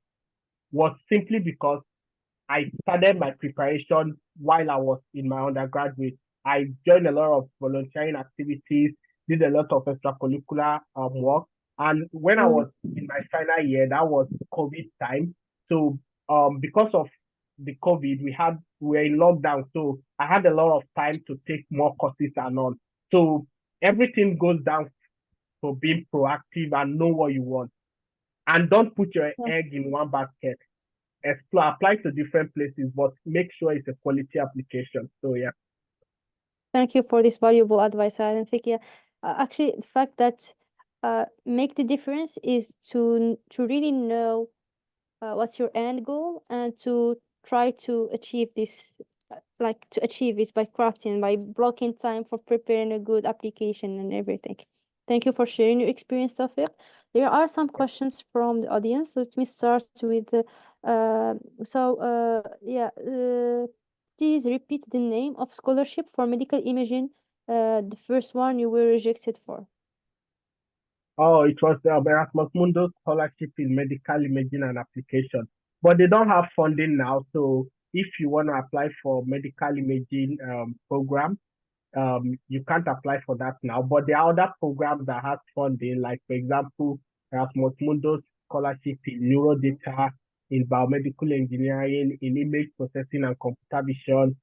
was simply because I started my preparation while I was in my undergraduate. I joined a lot of volunteering activities, did a lot of extracurricular work. And when I was in my final year, that was COVID time. So because of the COVID, we were in lockdown. So I had a lot of time to take more courses and on. So everything goes down to being proactive and know what you want. And don't put your egg in one basket. Explore, apply to different places, but make sure it's a quality application. So yeah.
Thank you for this valuable advice. I think, yeah, actually, the fact that make the difference is to really know what's your end goal and to try to achieve this, like to achieve this by crafting, by blocking time for preparing a good application and everything. Thank you for sharing your experience, Taufik. There are some questions from the audience. Let me start with yeah, please repeat the name of scholarship for medical imaging, the first one you were rejected for.
Oh, it was the Erasmus Mundo scholarship in medical imaging and application, but they don't have funding now. So if you want to apply for medical imaging program, you can't apply for that now. But there are other programs that have funding, like for example, Erasmus Mundo scholarship in neurodata, in biomedical engineering, in image processing and computer vision.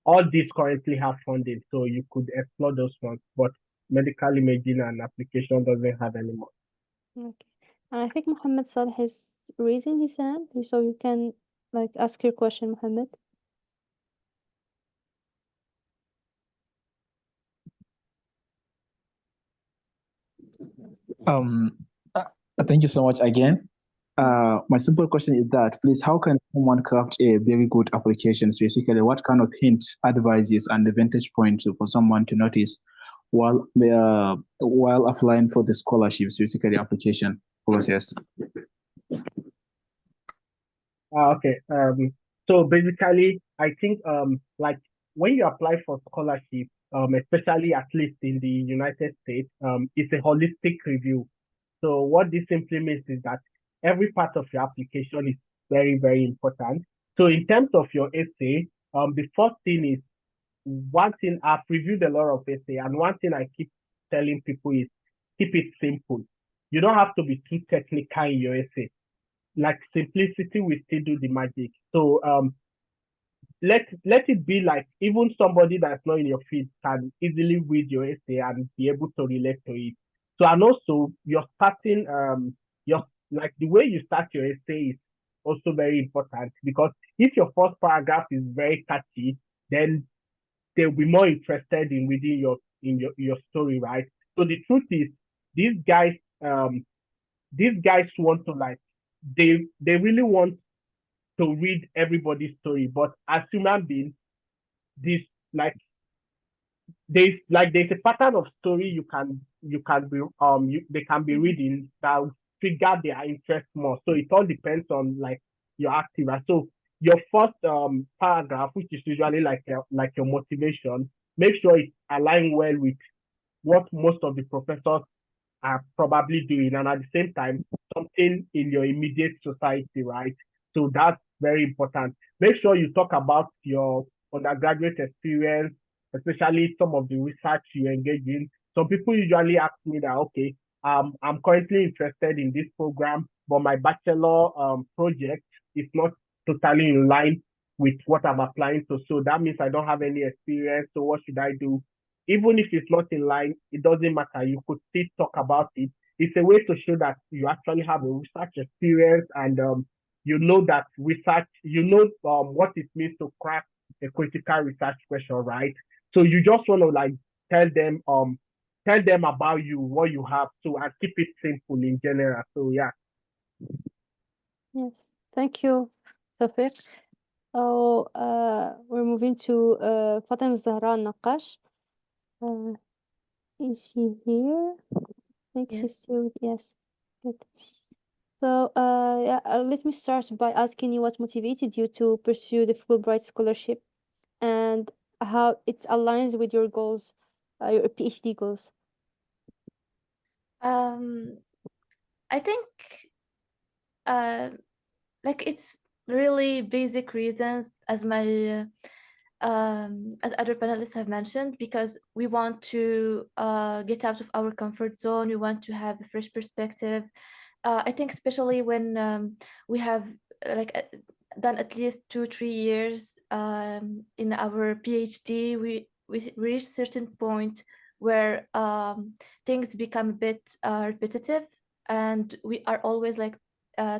All these currently have funding, so you could explore those ones. But medical imaging and application doesn't have anymore.
Okay. And I think Mohammed Saleh is raising his hand, so you can like ask your question, Mohammed.
Um, uh, Thank you so much again. My simple question is that, please, how can someone craft a very good application? Specifically, what kind of hints, advices, and the vantage points for someone to notice while applying for the scholarship, specifically application process?
Okay. So basically, I think like when you apply for scholarship, especially at least in the United States, it's a holistic review. So what this simply means is that every part of your application is very, very important. So in terms of your essay, the first thing is one thing I've reviewed a lot of essay, and one thing I keep telling people is keep it simple. You don't have to be too technical in your essay. Like simplicity will still do the magic. So let it be like even somebody that's not in your field can easily read your essay and be able to relate to it. So and also you're starting your like the way you start your essay is also very important, because if your first paragraph is very catchy, then they'll be more interested in reading your story, right? So the truth is these guys these guys want to like they really want to read everybody's story, but as human beings, this like there's a pattern of story they can be reading that will trigger their interest more. So it all depends on like your active. So your first paragraph, which is usually like your motivation, make sure it align well with what most of the professors are probably doing, and at the same time, something in your immediate society, right? So that's very important. Make sure you talk about your undergraduate experience, especially some of the research you engage in. Some people usually ask me that, okay, I'm currently interested in this program, but my bachelor project is not totally in line with what I'm applying to. So that means I don't have any experience. So what should I do? Even if it's not in line, it doesn't matter. You could still talk about it. It's a way to show that you actually have a research experience, and you know that research, you know what it means to craft a critical research question, right? So you just want to like tell them about you, what you have to, and keep it simple in general. So yeah.
Yes, thank you, Taufik. Oh, we're moving to Fatima-Zahrae Nakach. Is she here? I think
Yes.
she's still, yes. Good. So, yeah, let me start by asking you what motivated you to pursue the Fulbright scholarship and how it aligns with your goals, your PhD goals.
I think like it's really basic reasons as my as other panelists have mentioned, because we want to get out of our comfort zone. We want to have a fresh perspective. I think especially when we have done at least 2-3 years in our PhD, we reach certain point where things become a bit repetitive, and we are always like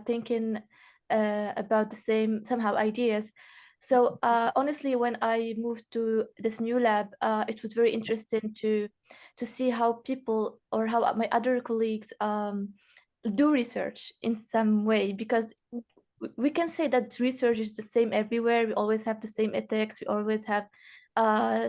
thinking about the same somehow ideas. So honestly, when I moved to this new lab, it was very interesting to see how people or how my other colleagues do research in some way, because we can say that research is the same everywhere. We always have the same ethics. We always have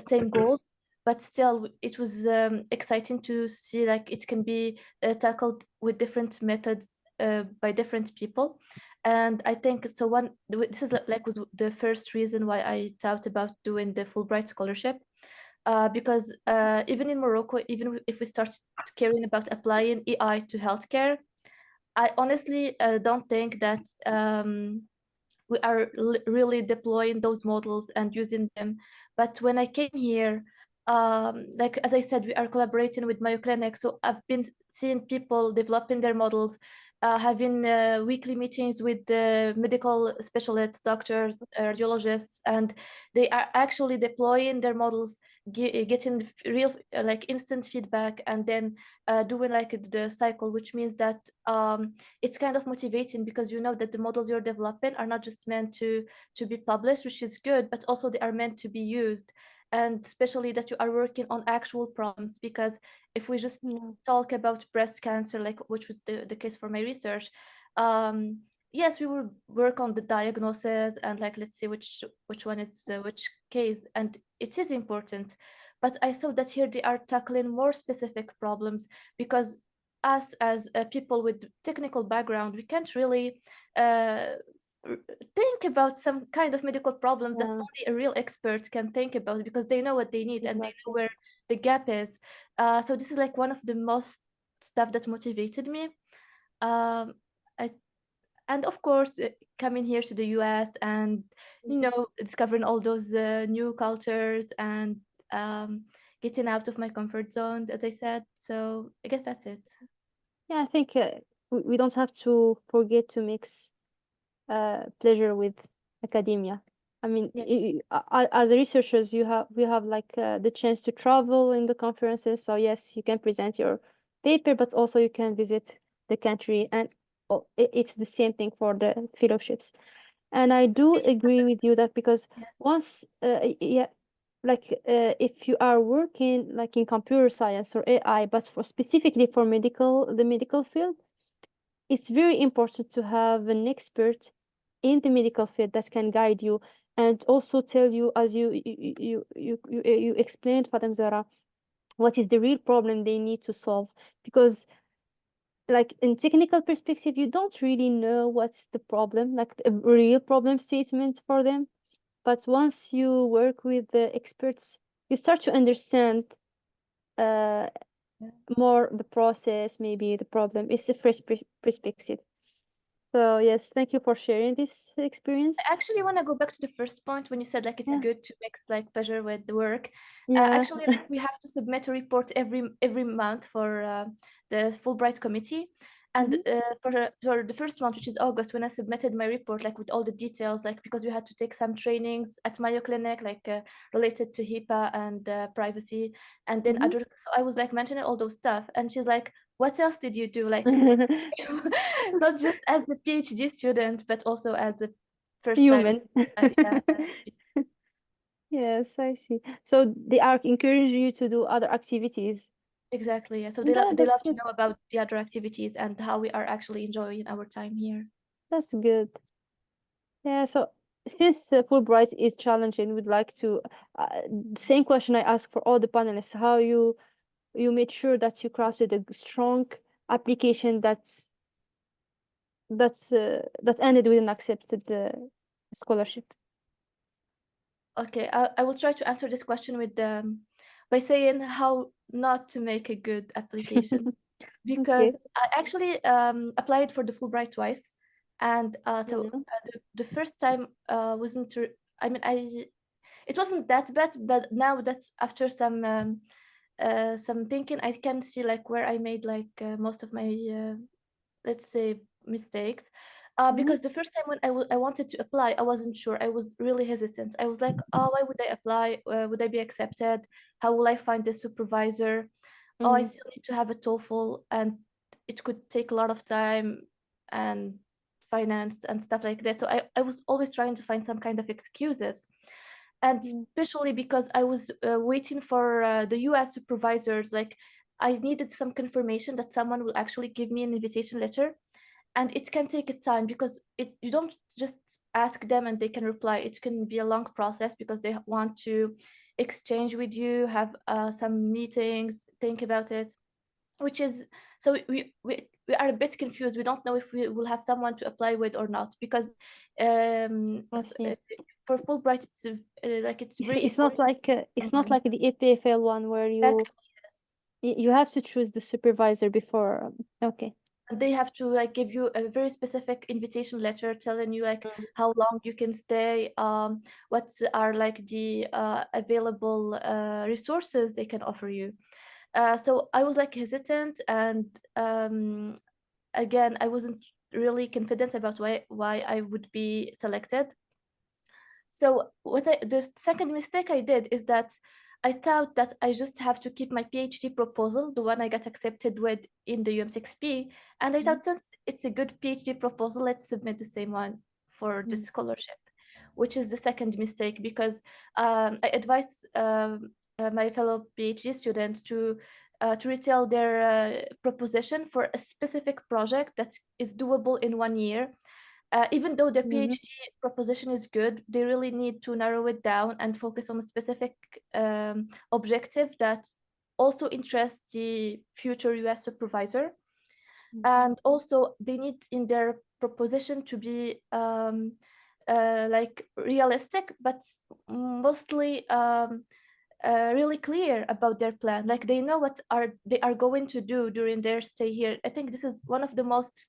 same goals. But still, it was exciting to see like it can be tackled with different methods by different people. And I think so. This is like was the first reason why I thought about doing the Fulbright scholarship, because even in Morocco, even if we start caring about applying AI to healthcare, I honestly don't think that we are really deploying those models and using them. But when I came here, like as I said, we are collaborating with Mayo Clinic. So I've been seeing people developing their models, having weekly meetings with medical specialists, doctors, radiologists, and they are actually deploying their models, getting real like instant feedback, and then doing like the cycle, which means that it's kind of motivating, because you know that the models you're developing are not just meant to be published, which is good, but also they are meant to be used. And especially that you are working on actual problems, because if we just talk about breast cancer, like which was the case for my research, yes, we will work on the diagnosis and like let's see which one is which case, and it is important. But I saw that here they are tackling more specific problems, because us as people with technical background, we can't really think about some kind of medical problems that only a real expert can think about, because they know what they need and they know where the gap is. So this is like one of the most stuff that motivated me. And of course, coming here to the US and, you know, discovering all those new cultures and getting out of my comfort zone, as I said. So I guess that's it.
Yeah, I think we don't have to forget to mix pleasure with academia. I mean, as researchers, we have like the chance to travel in the conferences. So yes, you can present your paper, but also you can visit the country, and it's the same thing for the fellowships. And I do agree with you that because once, yeah, like if you are working like in computer science or AI, but for specifically for the medical field, it's very important to have an expert in the medical field that can guide you and also tell you, as you explained, Fatima-Zahrae, what is the real problem they need to solve. Because like in technical perspective, you don't really know what's the problem, like a real problem statement for them. But once you work with the experts, you start to understand uh, more the process, maybe the problem. It's a fresh perspective. So yes, thank you for sharing this experience.
I actually want to go back to the first point when you said like it's good to mix like pleasure with the work.
Yeah.
Actually, like, we have to submit a report every month for the Fulbright committee. And for the first month, which is August, when I submitted my report, like with all the details, like because we had to take some trainings at Mayo Clinic, like related to HIPAA and privacy, and then other. So I was like mentioning all those stuff, and she's like, "What else did you do?" Like, not just as a PhD student, but also as a first time.
Human. Yes, I see. So they are encouraging you to do other activities.
Exactly. Yeah. So
Yeah,
they
that's
love to
good.
know about the other activities and how we are actually enjoying our time here.
That's good. Yeah, so since Fulbright is challenging, we'd like to same question I ask for all the panelists, how you made sure that you crafted a strong application that ended with an accepted scholarship.
Okay, I will try to answer this question with by saying how not to make a good application. Because
Okay.
I actually applied for the Fulbright twice, and so
Mhm.
the first time wasn't. I mean, it wasn't that bad, but now that's after some thinking, I can see like where I made like most of my let's say mistakes.
Mhm.
Because the first time when I wanted to apply, I wasn't sure. I was really hesitant. I was like, oh, why would I apply? Would I be accepted? How will I find the supervisor? Oh, I
Mhm.
still need to have a TOEFL, and it could take a lot of time and finance and stuff like that. So I was always trying to find some kind of excuses. And
Mhm.
especially because I was waiting for the US supervisors, like I needed some confirmation that someone will actually give me an invitation letter. And it can take a time because you don't just ask them and they can reply. It can be a long process because they want to exchange with you, have some meetings, think about it, which is so we are a bit confused. We don't know if we will have someone to apply with or not because
I see.
for Fulbright it's like it's very
It's not
important.
like the EPFL one where
Exactly, yes.
you have to choose the supervisor before. Okay.
And they have to like give you a very specific invitation letter telling you like how long you can stay, what are like the available resources they can offer you. So I was like hesitant, and again I wasn't really confident about why I would be selected. So the second mistake I did is that I thought that I just have to keep my PhD proposal, the one I got accepted with in the UM6P, and I
Mhm.
thought since it's a good PhD proposal, let's submit the same one for the
Mhm.
scholarship, which is the second mistake because I advise my fellow PhD students to retell their proposition for a specific project that is doable in 1 year. Even though their
Mhm.
PhD proposition is good, they really need to narrow it down and focus on a specific objective that also interests the future US supervisor.
Mhm.
And also, they need in their proposition to be like realistic, but mostly really clear about their plan. Like they know what they are going to do during their stay here. I think this is one of the most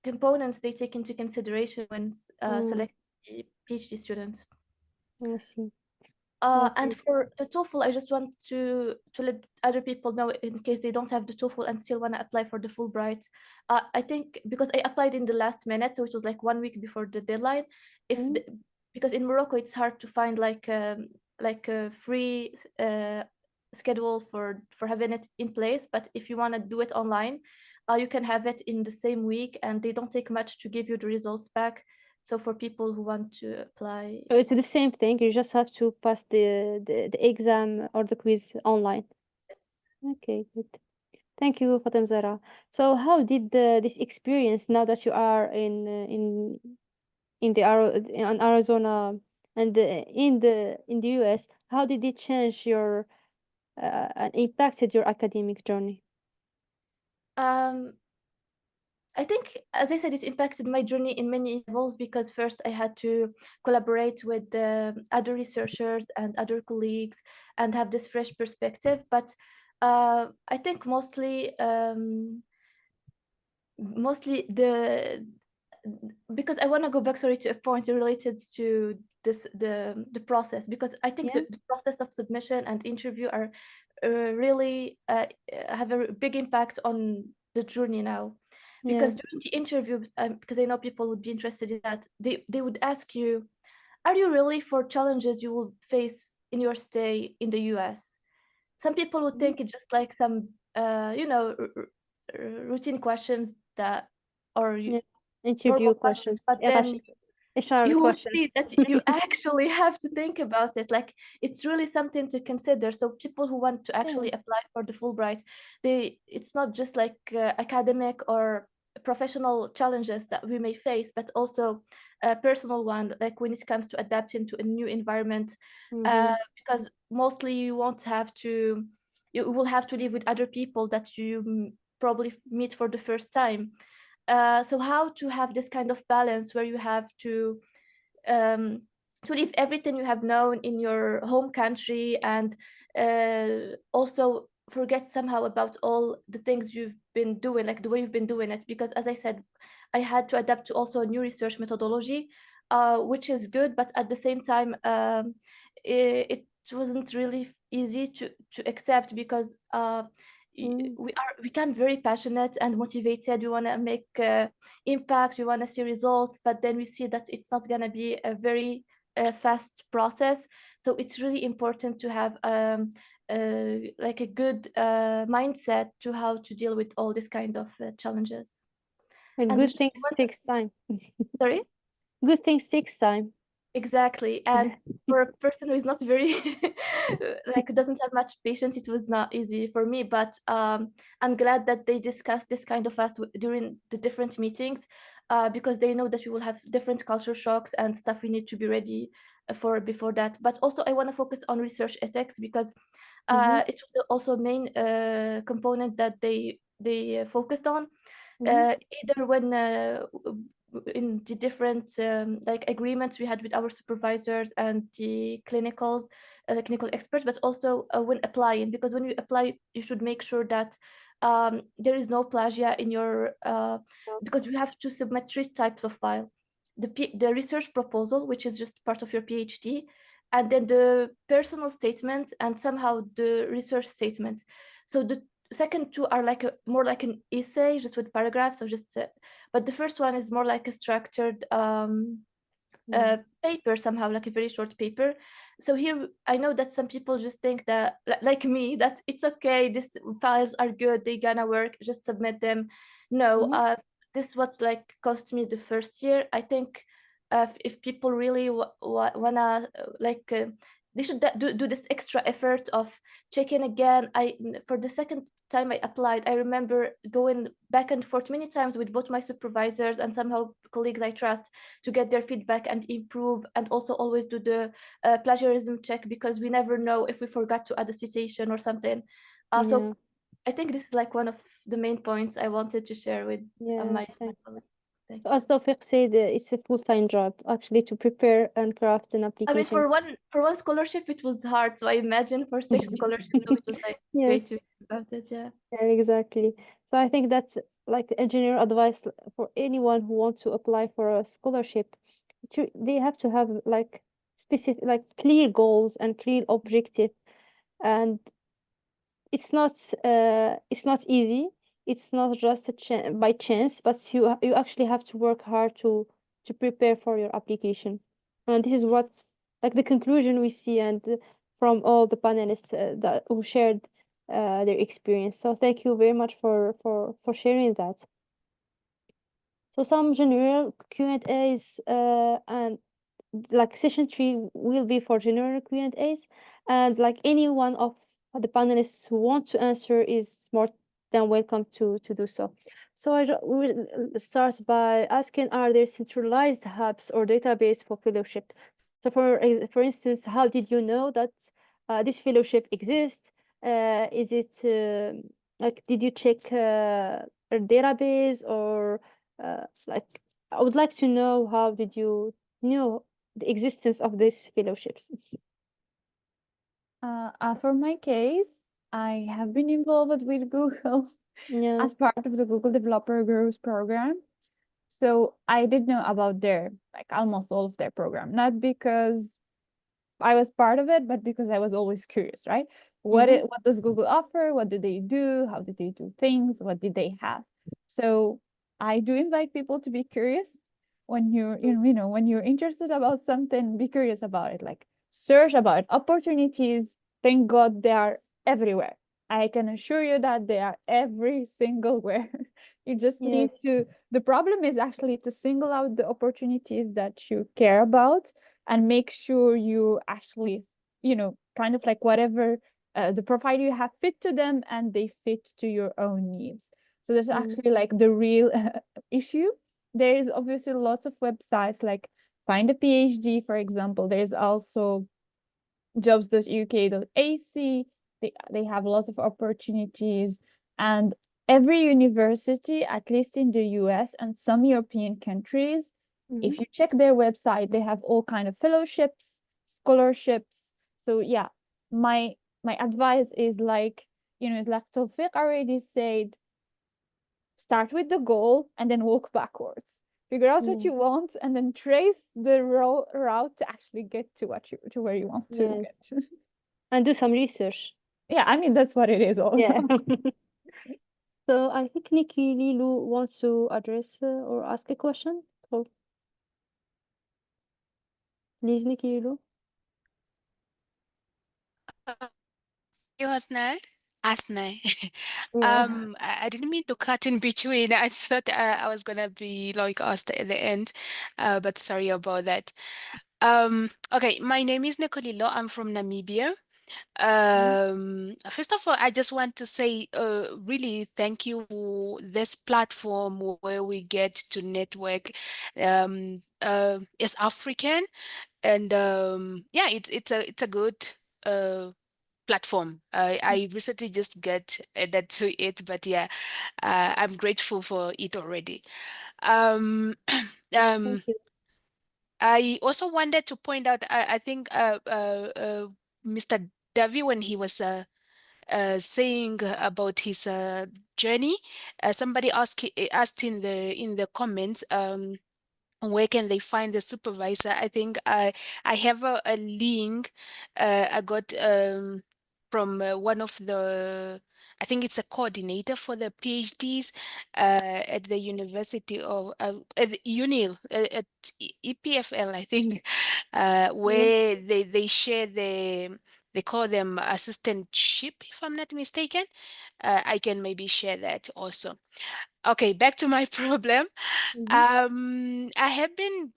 components they take into consideration when
Mm,
selecting PhD students.
I see.
And
Okay.
for the TOEFL, I just want to let other people know in case they don't have the TOEFL and still want to apply for the Fulbright. I think because I applied in the last minute, so it was like 1 week before the deadline. If
Mhm.
because in Morocco it's hard to find like a free schedule for having it in place, but if you want to do it online, you can have it in the same week, and they don't take much to give you the results back. So for people who want to apply,
So it's the same thing. You just have to pass the exam or the quiz online.
yes.
Okay, good. Thank you, Fatima-Zahrae. So how did this experience, now that you are in Arizona and in the US, how did it change your and impacted your academic journey?
Um, I think, as I said, it impacted my journey in many levels because first I had to collaborate with other researchers and other colleagues and have this fresh perspective. But I think mostly because I want to go back, sorry, to a point related to the process, because I think
Yeah,
the process of submission and interview are really have a big impact on the journey now.
yeah,
Because during the interview, because I know people would be interested in that, they would ask you, are you really for challenges you will face in your stay in the US? Some people would
mhm,
think it's just like some routine questions that or
yeah. Interview
normal questions,
questions.
but
RH.
then
HR
you will
questions.
see that you actually have to think about it. Like, it's really something to consider. So people who want to actually apply for the Fulbright, it's not just like academic or professional challenges that we may face, but also a personal one, like when it comes to adapting to a new environment, because mostly you will have to live with other people that you probably meet for the first time. So how to have this kind of balance where you have to leave everything you have known in your home country, and also forget somehow about all the things you've been doing, like the way you've been doing it. Because as I said, I had to adapt to also a new research methodology, which is good, but at the same time, it wasn't really easy to accept, because we become very passionate and motivated. We want to make impact, we want to see results, but then we see that it's not going to be a very fast process. So it's really important to have like a good mindset to how to deal with all this kind of challenges.
And good things takes time.
Sorry?
Good things takes time.
Exactly. And for a person who is not very like doesn't have much patience, it was not easy for me. But I'm glad that they discussed this kind of us during the different meetings, because they know that we will have different culture shocks and stuff we need to be ready for before that. But also I want to focus on research ethics, because it was also a main component that they focused on. Either when in the different like agreements we had with our supervisors and the clinical experts, but also when applying, because when you apply you should make sure that there is no plagiat in your because we have to submit 3 types of file: the research proposal, which is just part of your PhD, and then the personal statement, and somehow the research statement. So the second 2 are like more like an essay, just with paragraphs, so just but the first one is more like a structured paper, somehow like a very short paper. So here I know that some people just think that, like me, that it's okay, these files are good, they gonna work, just submit them. No, this is what like cost me the first year. I think if people really wanna like they should do this extra effort of checking again. For the second time I applied, I remember going back and forth many times with both my supervisors and somehow colleagues I trust to get their feedback and improve, and also always do the plagiarism check, because we never know if we forgot to add a citation or something. So I think this is like one of the main points I wanted to share with my colleagues.
So as Taofik said, it's a full-time job actually to prepare and craft an application.
I mean, for one scholarship it was hard, so I imagine for 6 scholarships, so it was like great to hear about it. Yeah,
exactly. So I think that's like a general advice for anyone who wants to apply for a scholarship. They have to have like specific, like clear goals and clear objective, and it's not easy. It's not just by chance, but you actually have to work hard to prepare for your application. And this is what's like the conclusion we see, and from all the panelists that who shared their experience. So thank you very much for sharing that. So some general Q&As and like session 3 will be for general Q&As, and like any one of the panelists who want to answer is more than welcome to do so. So I will start by asking, are there centralized hubs or database for fellowship? So for instance, how did you know that this fellowship exists? Is it like, did you check a database, or like, I would like to know, how did you know the existence of these fellowships?
For my case, I have been involved with Google as part of the Google Developer Growth Program. So I did know about like almost all of their program, not because I was part of it, but because I was always curious, right? What does Google offer? What do they do? How did they do things? What did they have? So I do invite people to be curious. When when you're interested about something, be curious about it. Like, search about it. Opportunities, thank God they are everywhere. I can assure you that they are every single where. You just need
Yes.
to, the problem is actually to single out the opportunities that you care about and make sure you actually, kind of like whatever the profile you have fit to them and they fit to your own needs. So there's actually like the real issue. There is obviously lots of websites like Find a PhD, for example. There's also jobs.uk.ac. They have lots of opportunities, and every university, at least in the US and some European countries, if you check their website, they have all kind of fellowships, scholarships. So yeah, my advice is like, it's like Taofik already said, start with the goal and then walk backwards. Figure out what you want and then trace the route to actually get to where you want to
Yes.
get.
And do some research.
Yeah, I mean that's what it is all
Yeah.
about.
So I think Nikki Lilu wants to address or ask a question. So please, Nikki Lilu.
You Asna.
Yeah.
I didn't mean to cut in between. I thought I was gonna be like asked at the end, but sorry about that. Okay, my name is Nicolilo. I'm from Namibia. First of all, I just want to say, really thank you for this platform where we get to network, as African, and yeah, it's a good platform. I recently just got added to it, but yeah, I'm grateful for it already. Um,
Thank
um,
you.
I also wanted to point out, I think Mr. Davy, when he was saying about his journey, somebody asked in the comments, where can they find the supervisor? I think I have a link I got from one of the, I think it's a coordinator for the PhDs at the University of at the UNIL at EPFL, I think, where they share they call them assistantship, if I'm not mistaken. I can maybe share that also. Okay, back to my problem. I have been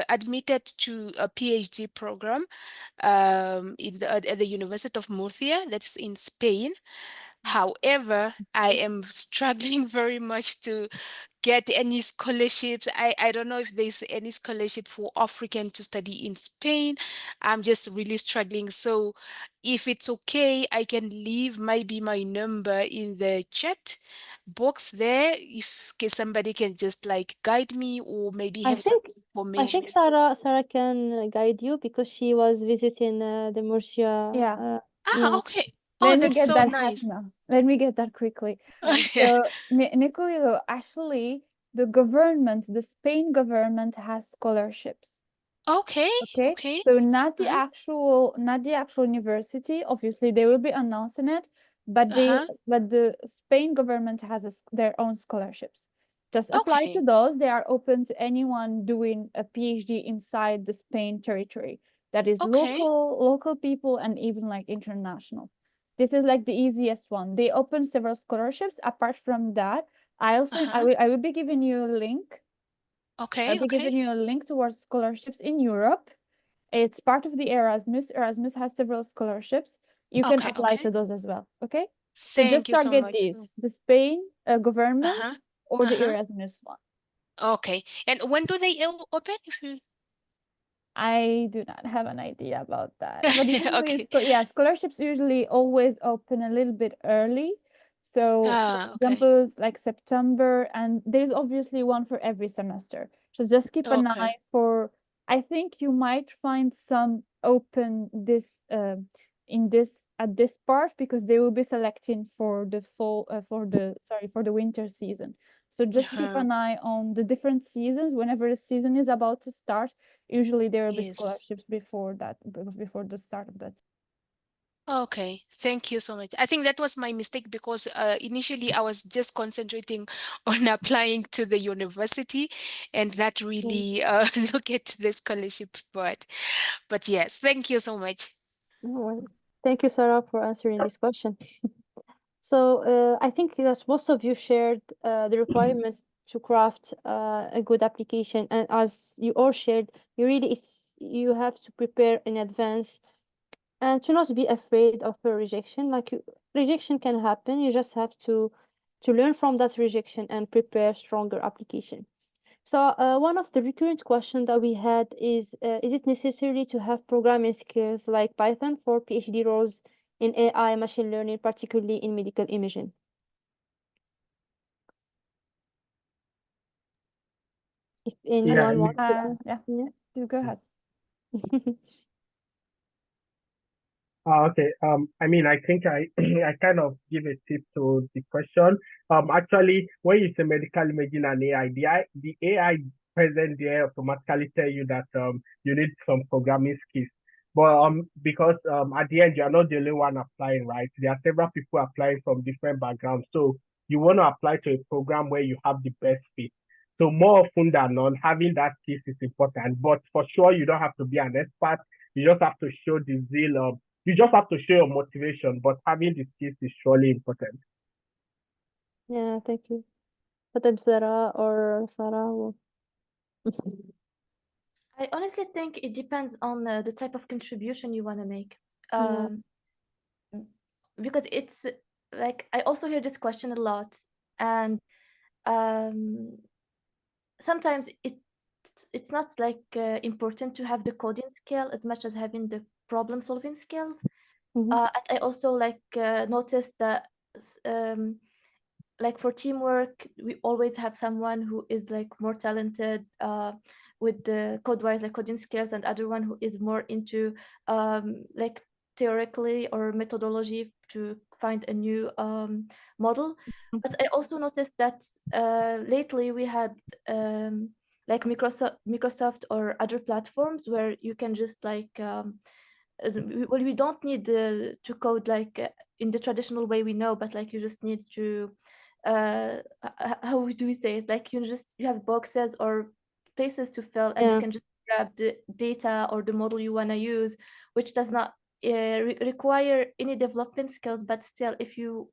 admitted to a PhD program at the University of Murcia, that's in Spain. However, I am struggling very much to get any scholarships. I don't know if there's any scholarship for African to study in Spain. I'm just really struggling. So if it's okay, I can leave maybe my number in the chat box there if somebody can just like guide me or maybe
I
have some
think
information.
Sarah can guide you because she was visiting the Murcia.
Yeah.
Yeah.
Okay. Oh,
Let me
that's
get
so
that
nice.
Hasna. Let me get that quickly.
Yeah.
So, Nicolino, actually, the Spain government has scholarships.
Okay.
Okay,
Okay.
so not
Uh-huh.
not the actual university. Obviously, they will be announcing it, but
Uh-huh.
the Spain government has their own scholarships. Just apply to
Okay.
those. They are open to anyone doing a PhD inside the Spain territory. That is
Okay.
local people and even like international. This is like the easiest one. They open several scholarships. Apart from that,
Uh-huh.
I will be giving you a link. I'll
Okay.
be
Okay.
giving you a link towards scholarships in Europe. It's part of the Erasmus. Erasmus has several scholarships. You can
Okay.
apply
Okay.
to those as well. Okay. So just
Thank you so
target
much.
these, the Spain government
Uh-huh.
or the
Uh-huh.
Erasmus one.
Okay. And when do they open? If you...
I do not have an idea about that. But usually,
Okay.
yeah, scholarships usually always open a little bit early. So, for
Ah, okay.
example, it's like September, and there's obviously one for every semester. So just keep an
Okay.
eye for. I think you might find some open this in this at this part because they will be selecting for the fall for the winter season. So just keep
Uh-huh.
an eye on the different seasons. Whenever the season is about to start, usually there will be
Yes.
scholarships before before the start of that.
Okay, thank you so much. I think that was my mistake because initially I was just concentrating on applying to the university and not really look at the scholarship part. But yes, thank you so much.
Well, thank you, Sarah, for answering this question. So I think that most of you shared the requirements to craft a good application, and as you all shared, you have to prepare in advance and to not be afraid of a rejection. Rejection can happen. You just have to learn from that rejection and prepare stronger application. So one of the recurrent questions that we had is it necessary to have programming skills like Python for PhD roles in AI machine learning, particularly in medical imaging? If
Yeah,
anyone wants
Yeah,
to,
you go ahead.
yeah.
Okay. I mean, I think I I kind of give a tip to the question. Actually, when you say medical imaging and AI, the AI present there automatically tell you that you need some programming skills. But because at the end you're not the only one applying, right? There are several people applying from different backgrounds. So you want to apply to a program where you have the best fit. So more often than not, having that skills is important. But for sure, you don't have to be an expert. You just have to show the zeal of you just have to show your motivation, but having the skills is surely important.
Yeah, thank you. Sara or Sarah?
I honestly think it depends on the type of contribution you want to make.
Yeah.
Because it's like I also hear this question a lot, and um, sometimes it's not like important to have the coding skill as much as having the problem solving skills.
Mhm.
And I also noticed that like for teamwork, we always have someone who is like more talented with the code-wise like coding skills, and other one who is more into like theoretically or methodology to find a new model. But I also noticed that lately we had like Microsoft or other platforms where you can just well, we don't need to code in the traditional way we know, but like you just need to how do we say it? Like you have boxes or places to fill, and you
Yeah.
can just grab the data or the model you want to use, which does not require any development skills. But still, if you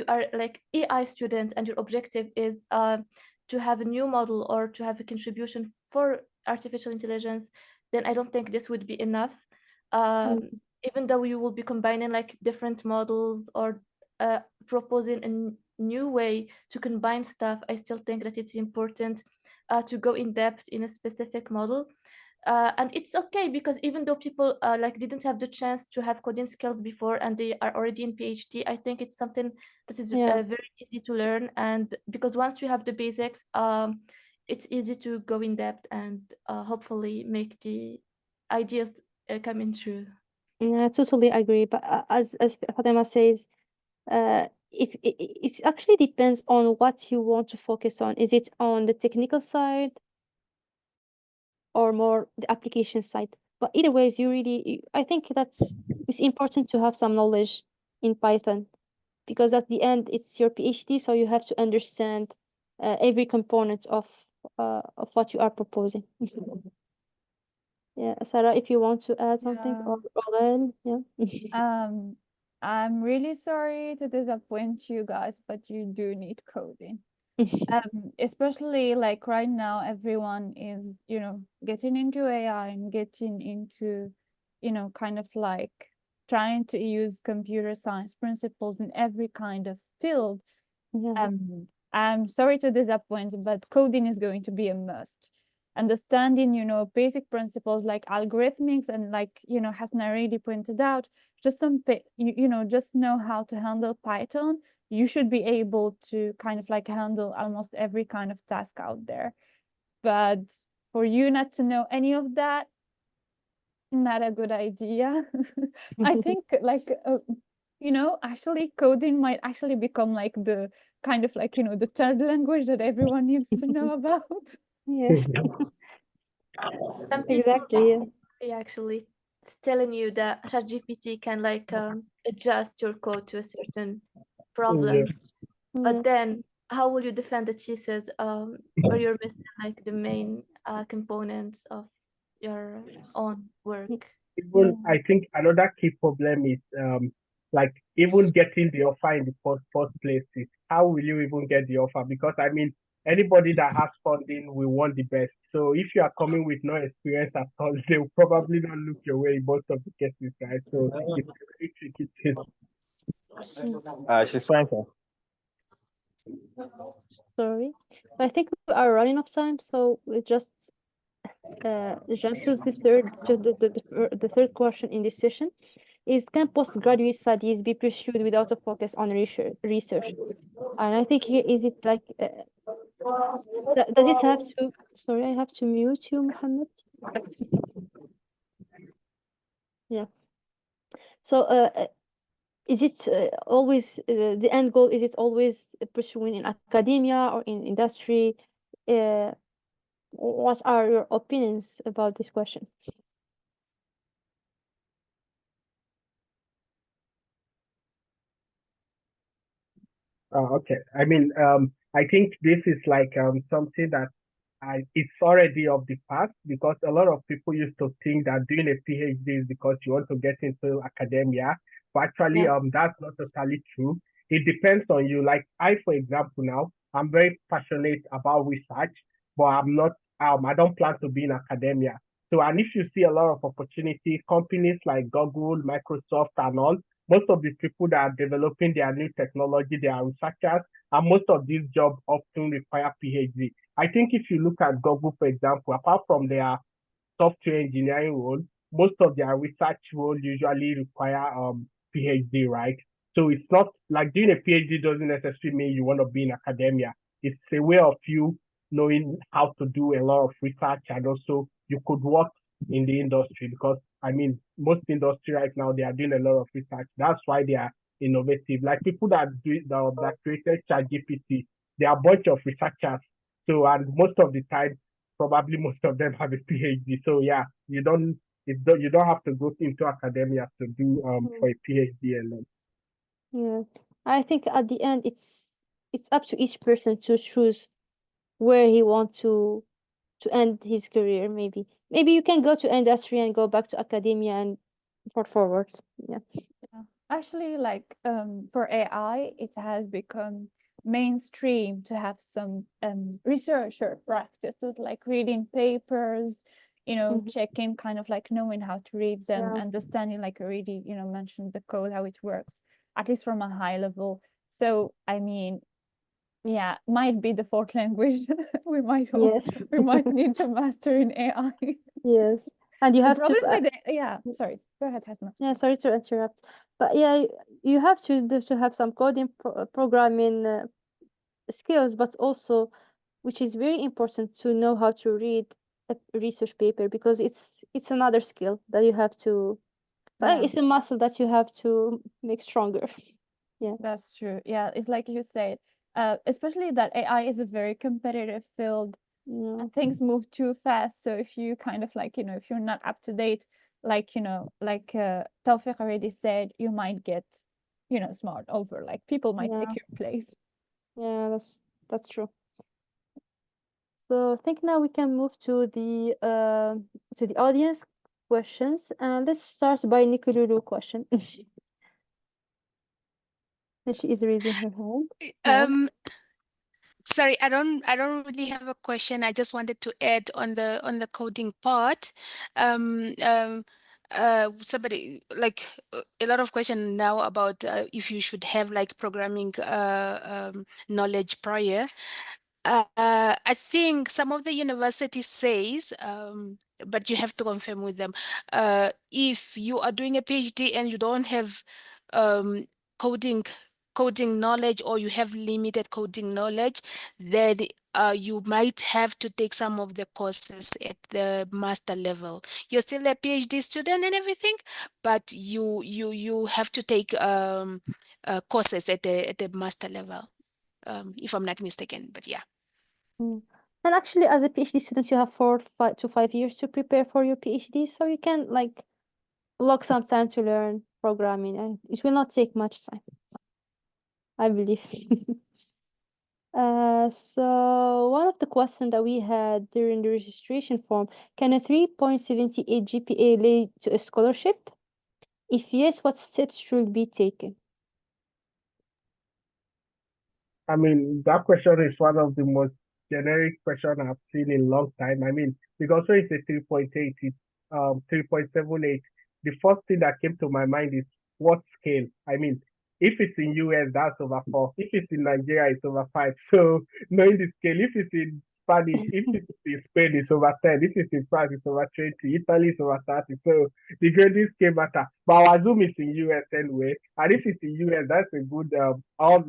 are like AI student and your objective is to have a new model or to have a contribution for artificial intelligence, then I don't think this would be enough. Even though you will be combining like different models or proposing a new way to combine stuff, I still think that it's important to go in depth in a specific model. And it's okay because even though people like didn't have the chance to have coding skills before and they are already in PhD, I think it's something that is
Yeah.
very easy to learn. And because once you have the basics, it's easy to go in depth and hopefully make the ideas come true.
Yeah, I totally agree. But as Fatima says, if it actually depends on what you want to focus on. Is it on the technical side or more the application side? But either ways, I think it's important to have some knowledge in Python because at the end it's your PhD, so you have to understand every component of what you are proposing. Yeah, Sarah, if you want to add something,
Yeah.
or Aurel, yeah.
I'm really sorry to disappoint you guys, but you do need coding. Especially like right now, everyone is, getting into AI and getting into, kind of like trying to use computer science principles in every kind of field.
Yeah.
I'm sorry to disappoint, but coding is going to be a must. Understanding, basic principles like algorithmics and like, Hasna already pointed out, just just know how to handle Python. You should be able to kind of like handle almost every kind of task out there. But for you not to know any of that, not a good idea. I think like actually coding might actually become like the kind of like the third language that everyone needs to know about.
Yes,
Some people
exactly. Yeah.
actually it's telling you that ChatGPT can adjust your code to a certain problem.
Yeah.
Yeah.
But then, how will you defend the thesis where you're missing like the main components of your own work?
Even I think another key problem is like even getting the offer in the first place. How will you even get the offer? Because I mean, anybody that has funding will want the best. So if you are coming with no experience at all, they will probably not look your way in most of the cases, right? So it's a very tricky thing.
She's fine, sir.
Sorry. I think we are running out of time, so we just jump to the third question in this session. Is can postgraduate studies be pursued without a focus on research? And I think here is it like does it have to? Sorry, I have to mute you, Mohammed. Yeah. So is it always the end goal? Is it always pursuing in academia or in industry? What are your opinions about this question?
Okay. I mean, I think this is like something that it's already of the past, because a lot of people used to think that doing a PhD is because you want to get into academia. But actually,
Yeah.
that's not totally true. It depends on you. Like I, for example, now I'm very passionate about research, but I'm not. I don't plan to be in academia. So, and if you see a lot of opportunity, companies like Google, Microsoft, and all, most of the people that are developing their new technology, they are researchers, and most of these jobs often require PhD. I think if you look at Google, for example, apart from their software engineering role, most of their research role usually require PhD, right? So it's not like doing a PhD doesn't necessarily mean you want to be in academia. It's a way of you knowing how to do a lot of research, and also you could work in the industry, because I mean most industry right now they are doing a lot of research. That's why they are innovative. Like people that created ChatGPT, they are a bunch of researchers. So and most of the time probably most of them have a PhD. So yeah, you don't have to go into academia to do for a PhD alone.
Yeah. I think at the end it's up to each person to choose where he wants to end his career. Maybe you can go to industry and go back to academia and forward. Yeah.
Actually, like for AI, it has become mainstream to have some researcher practices like reading papers, checking, kind of like knowing how to read them,
Yeah.
understanding, like already, mentioned the code, how it works, at least from a high level. So, I mean, yeah, might be the fourth language we might
Yes.
need to master in AI.
Yes. And you
The
have to
problem with it, yeah, sorry, go ahead, Hasna.
yeah, sorry to interrupt. But yeah, you have to have some coding programming skills, but also, which is very important, to know how to read a research paper, because it's another skill that you have to
Yeah.
it's a muscle that you have to make stronger. Yeah.
That's true. Yeah, it's like you said, especially that AI is a very competitive field.
Yeah.
Things move too fast. So if you kind of like, if you're not up to date, like, like Taofik already said, you might get, smart over. Like people might take
Yeah.
your place.
Yeah, that's true. So I think now we can move to the audience questions, and let's start by Nicolulu question. And she is raising her hand. Yeah.
Sorry, I don't really have a question. I just wanted to add on the coding part. Somebody like a lot of question now about if you should have like programming knowledge prior. I think some of the universities says, but you have to confirm with them. If you are doing a PhD and you don't have um, coding coding knowledge, or you have limited coding knowledge, then you might have to take some of the courses at the master level. You're still a PhD student and everything, but you have to take courses at the master level, if I'm not mistaken. But yeah.
Mm. And actually, as a PhD student, you have 4 to 5 years to prepare for your PhD, so you can like block some time to learn programming, and it will not take much time, I believe. So one of the questions that we had during the registration form, can a 3.78 GPA lead to a scholarship? If yes, what steps should be taken?
I mean, that question is one of the most generic question I've seen in a long time. I mean, because when it's a 3.8, it's 3.78. The first thing that came to my mind is what scale? I mean, if it's in US, that's over 4. If it's in Nigeria, it's over 5. So knowing the scale, if it's in Spanish, if it's in Spain, it's over 10. If it's in France, it's over 20. Italy is over 30. So the grading scale matter. But I assume it's in US anyway. And if it's in US, that's a good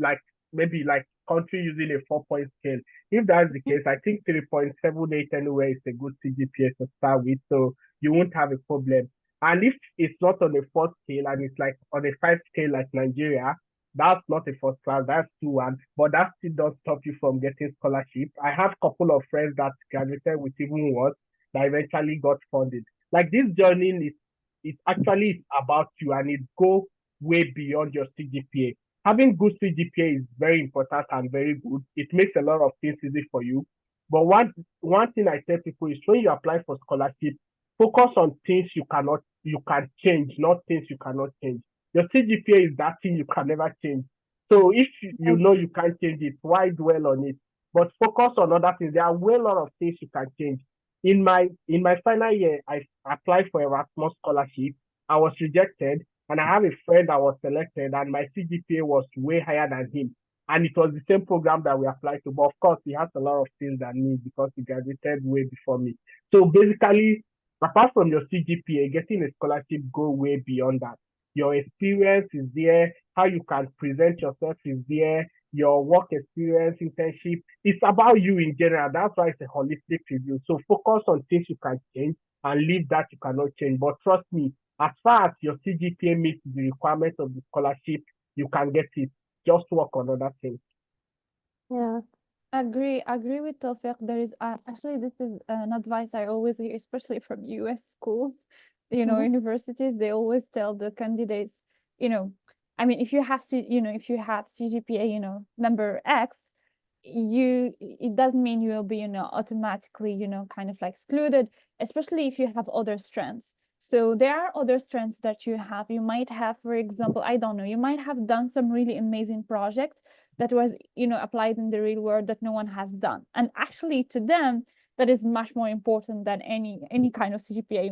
like maybe like country using a 4-point scale. If that's the case, I think 3.78 anyway is a good CGPA to start with, so you won't have a problem. And if it's not on a 4 scale and it's like on a 5 scale like Nigeria, that's not a first class, that's 2-1, but that still doesn't stop you from getting scholarship. I have a couple of friends that graduated with even worse that eventually got funded. Like this journey is it actually is about you and it go way beyond your CGPA. Having good CGPA is very important and very good. It makes a lot of things easy for you. But one thing I tell people is when you apply for scholarship, focus on things you can change, not things you cannot change. Your CGPA is that thing you can never change. So if you know you can't change it, why dwell on it? But focus on other things. There are way a lot of things you can change. In my final year, I applied for Erasmus scholarship. I was rejected, and I have a friend that was selected, and my CGPA was way higher than him. And it was the same program that we applied to. But of course, he has a lot of things than me because he graduated way before me. So basically, apart from your CGPA, getting a scholarship go way beyond that. Your experience is there, how you can present yourself is there, your work experience, internship. It's about you in general. That's why it's a holistic review. So focus on things you can change and leave that you cannot change. But trust me, as far as your CGPA meets the requirements of the scholarship, you can get it. Just work on other things.
Yeah.
Agree with Taofik. There is actually this is an advice I always hear, especially from US schools, universities. They always tell the candidates, I mean, if you have CGPA, number X, it doesn't mean you will be, automatically, kind of like excluded, especially if you have other strengths. So there are other strengths that you have. You might have, for example, I don't know, you might have done some really amazing project that was applied in the real world that no one has done, and actually to them that is much more important than any kind of CGPA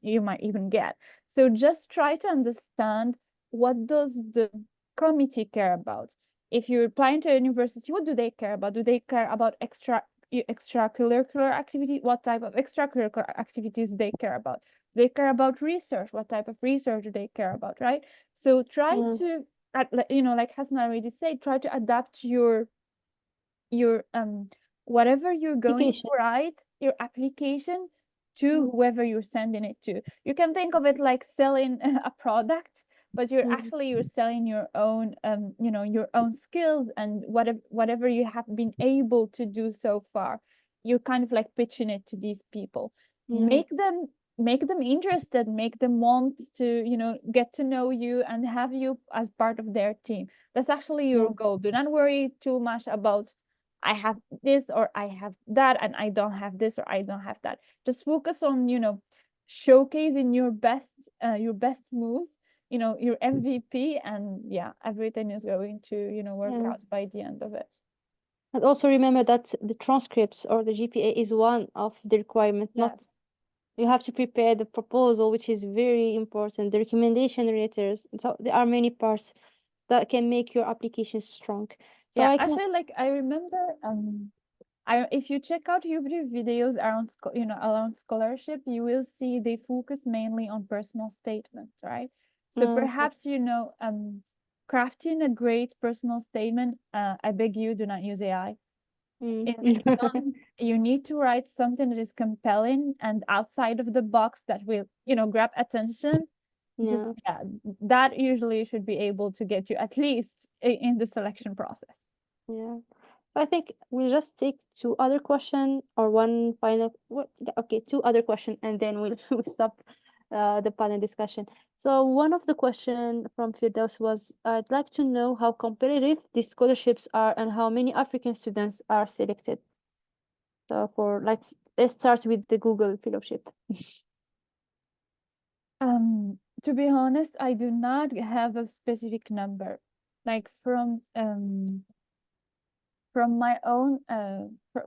you might even get. So just try to understand, what does the committee care about? If you're applying to a university, what do they care about? Do they care about extracurricular activity? What type of extracurricular activities they care about? They care about research. What type of research do they care about, right? So try to, like Hassan already said, try to adapt your whatever you're going to write, your application, to whoever you're sending it to. You can think of it like selling a product, but you're selling your own your own skills and whatever you have been able to do so far. You're kind of like pitching it to these people. Make them interested, make them want to get to know you and have you as part of their team. That's actually your goal. Do not worry too much about, I have this or I have that and I don't have this or I don't have that. Just focus on showcasing your best moves, your MVP, and everything is going to work out by the end of it.
And also remember that the transcripts or the GPA is one of the requirements. Not you have to prepare the proposal, which is very important. The recommendation letters. So there are many parts that can make your application strong. So
actually, like I remember, if you check out YouTube videos around scholarship, you will see they focus mainly on personal statements, right? So perhaps crafting a great personal statement. I beg you, do not use AI. In this one, you need to write something that is compelling and outside of the box that will grab attention. That usually should be able to get you at least in the selection process.
I think we'll just take two other question or one final. Okay, two other question, and then we'll stop the panel discussion. So one of the question from Firdaus was, I'd like to know how competitive these scholarships are and how many African students are selected. So let's start with the Google fellowship.
To be honest, I do not have a specific number. Like from my own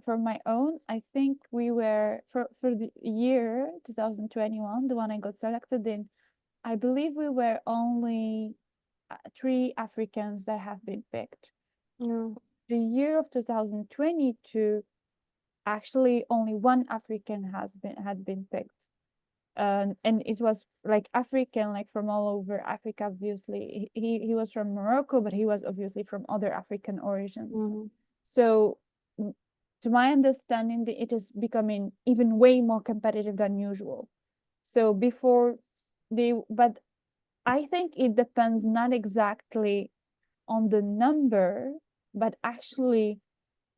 from my own, I think we were for the year 2021, the one I got selected in, I believe we were only 3 Africans that have been picked.
No.
The year of 2022, actually only 1 African had been picked. And it was like African, like from all over Africa. Obviously, he was from Morocco, but he was obviously from other African origins.
Mhm.
So, to my understanding, it is becoming even way more competitive than usual. So but I think it depends not exactly on the number, but actually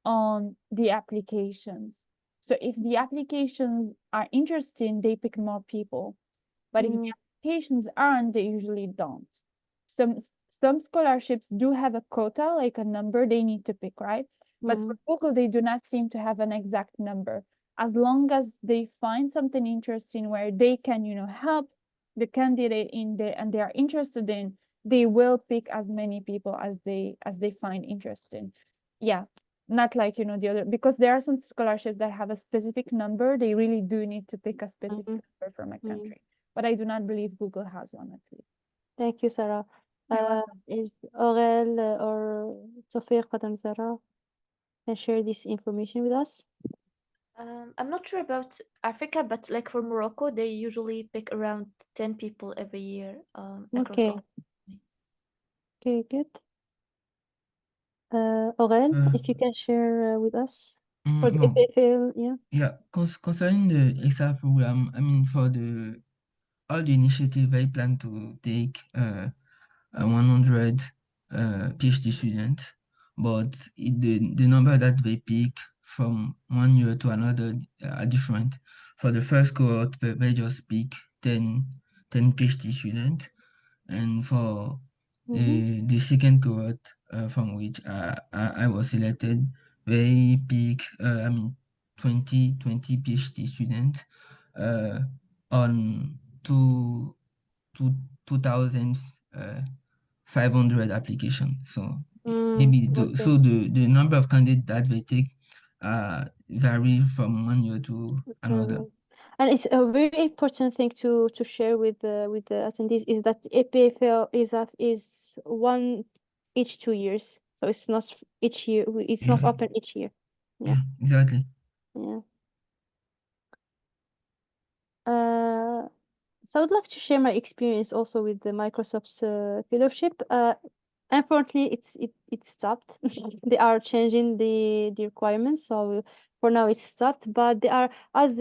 on the applications. So if the applications are interesting, they pick more people. But if the
Mhm.
applications aren't, they usually don't. Some scholarships do have a quota, like a number they need to pick, right? But for
Mhm.
Google, they do not seem to have an exact number. As long as they find something interesting where they can, help the candidate and they are interested in, they will pick as many people as they find interesting. Yeah, not like the other, because there are some scholarships that have a specific number. They really do need to pick a specific
Mhm.
number from a
Mhm.
country, but I do not believe Google has one, at least.
Thank you, Sarah.
You're welcome.
Is Aurel or Taofik Zahra can share this information with us?
I'm not sure about Africa, but like for Morocco, they usually pick around 10 people every year across
Okay.
all countries.
Okay, good. Aurel,
Uh,
if you can share with us for the
no,
EPFL, yeah.
yeah, concerning the EXA program, I mean, for all the initiative, I plan to take 100 PhD students, but the number that they pick from one year to another are different. For the first cohort, they just pick 10 PhD students, and for the second cohort from which I was selected, they pick, 20 PhD students on two, two, 2,500 applications. So maybe
Okay.
the number of candidates that they take vary from one year to another.
And it's a very important thing to share with the attendees is that EPFL is one each 2 years, so it's not each year. It's not
Yeah,
open each year. Yeah,
yeah, exactly.
yeah. So I would like to share my experience also with the Microsoft fellowship. Unfortunately, it stopped. They are changing the requirements, so for now it's stopped. But they are, as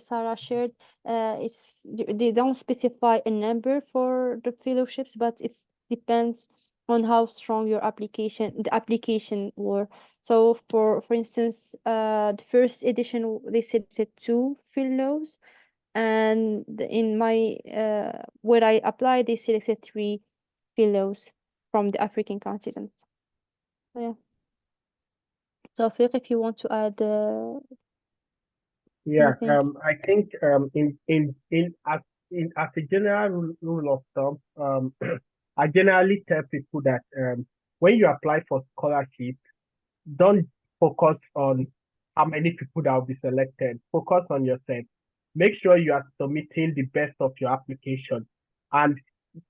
Sarah shared, they don't specify a number for the fellowships, but it depends on how strong the application were. So for instance, the first edition they said it 2 fellows, and in my where I applied, they selected 3 fellows from the African continent. So, yeah. So Fiq, if you want to add
Yeah,
anything.
I think as a general rule of thumb, I generally tell people that when you apply for scholarship, don't focus on how many people that will be selected. Focus on yourself. Make sure you are submitting the best of your application, and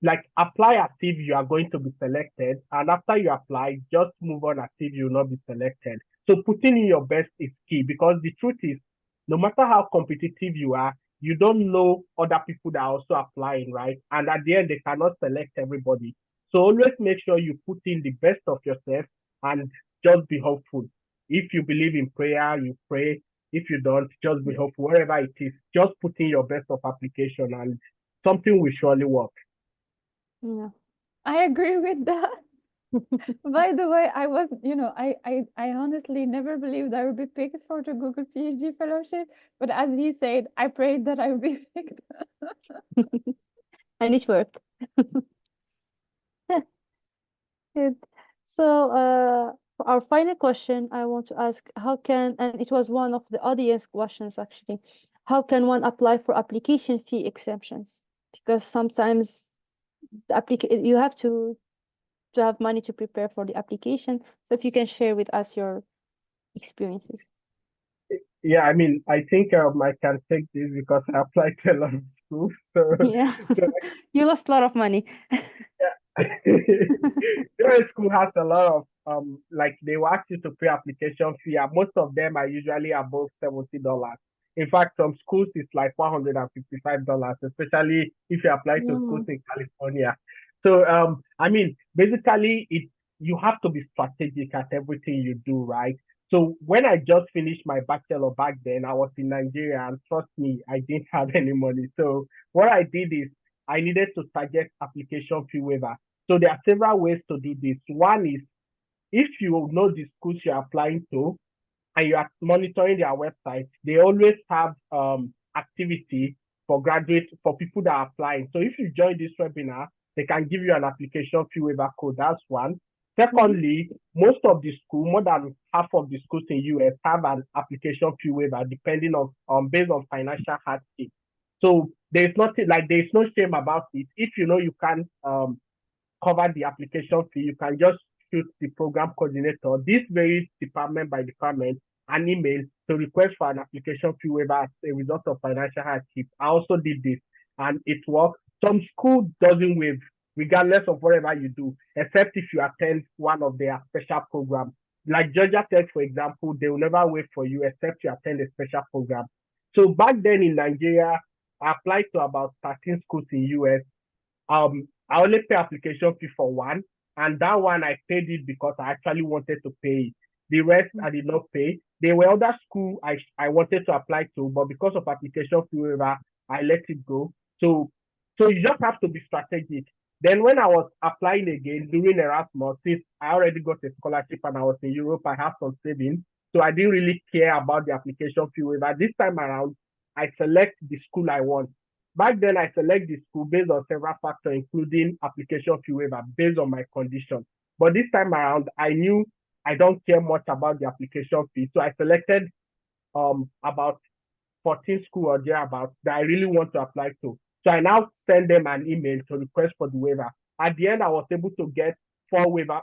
like apply as if you are going to be selected. And after you apply, just move on as if you will not be selected. So putting in your best is key, because the truth is, no matter how competitive you are, you don't know other people that are also applying, right? And at the end, they cannot select everybody. So always make sure you put in the best of yourself and just be hopeful. If you believe in prayer, you pray. If you don't, just be hopeful. Wherever it is, just put in your best of application and something will surely work.
Yeah.
I agree with that. By the way, I was, I honestly never believed I would be picked for the Google PhD fellowship, but as he said, I prayed that I would be picked.
And it worked. Good. So, for our final question, I want to ask, and it was one of the audience questions actually, how can one apply for application fee exemptions? Because sometimes you have to have money to prepare for the application. So if you can share with us your experiences.
Yeah, I mean, I think I can take this because I applied to a lot of schools. So,
Yeah,
so
you lost a lot of money.
your school has a lot of like they will ask you to pay application fee, and most of them are usually above $70. In fact, some schools it's like $155, especially if you apply to schools
Mm.
in California. So I mean, basically it you have to be strategic at everything you do, right? So when I just finished my bachelor back then, I was in Nigeria, and trust me, I didn't have any money. So what I did is I needed to target application fee waiver. So there are several ways to do this. One is if you know the schools you're applying to and you are monitoring their website, they always have activity for graduates, for people that are applying. So if you join this webinar, they can give you an application fee waiver code. That's one. Secondly, most of the school, more than half of the schools in US have an application fee waiver depending on based on financial hardship. So there's nothing like there's no shame about it. If you know you can cover the application fee, you can just shoot the program coordinator. This varies department by department, an email to request for an application fee waiver as a result of financial hardship. I also did this and it worked. Some school doesn't waive, regardless of whatever you do, except if you attend one of their special programs. Like Georgia Tech, for example, they will never waive for you except you attend a special program. So back then in Nigeria, I applied to about 13 schools in US. I only pay application fee for one, and that one I paid it because I actually wanted to pay it. The rest I did not pay. There were other school I wanted to apply to, but because of application fee waiver, I let it go. So you just have to be strategic. Then when I was applying again during Erasmus, since I already got a scholarship and I was in Europe, I have some savings. So I didn't really care about the application fee waiver. This time around, I select the school I want. Back then, I select the school based on several factors, including application fee waiver, based on my condition. But this time around, I knew I don't care much about the application fee. So I selected about 14 school or thereabouts that I really want to apply to. So I now send them an email to request for the waiver. At the end, I was able to get four waiver,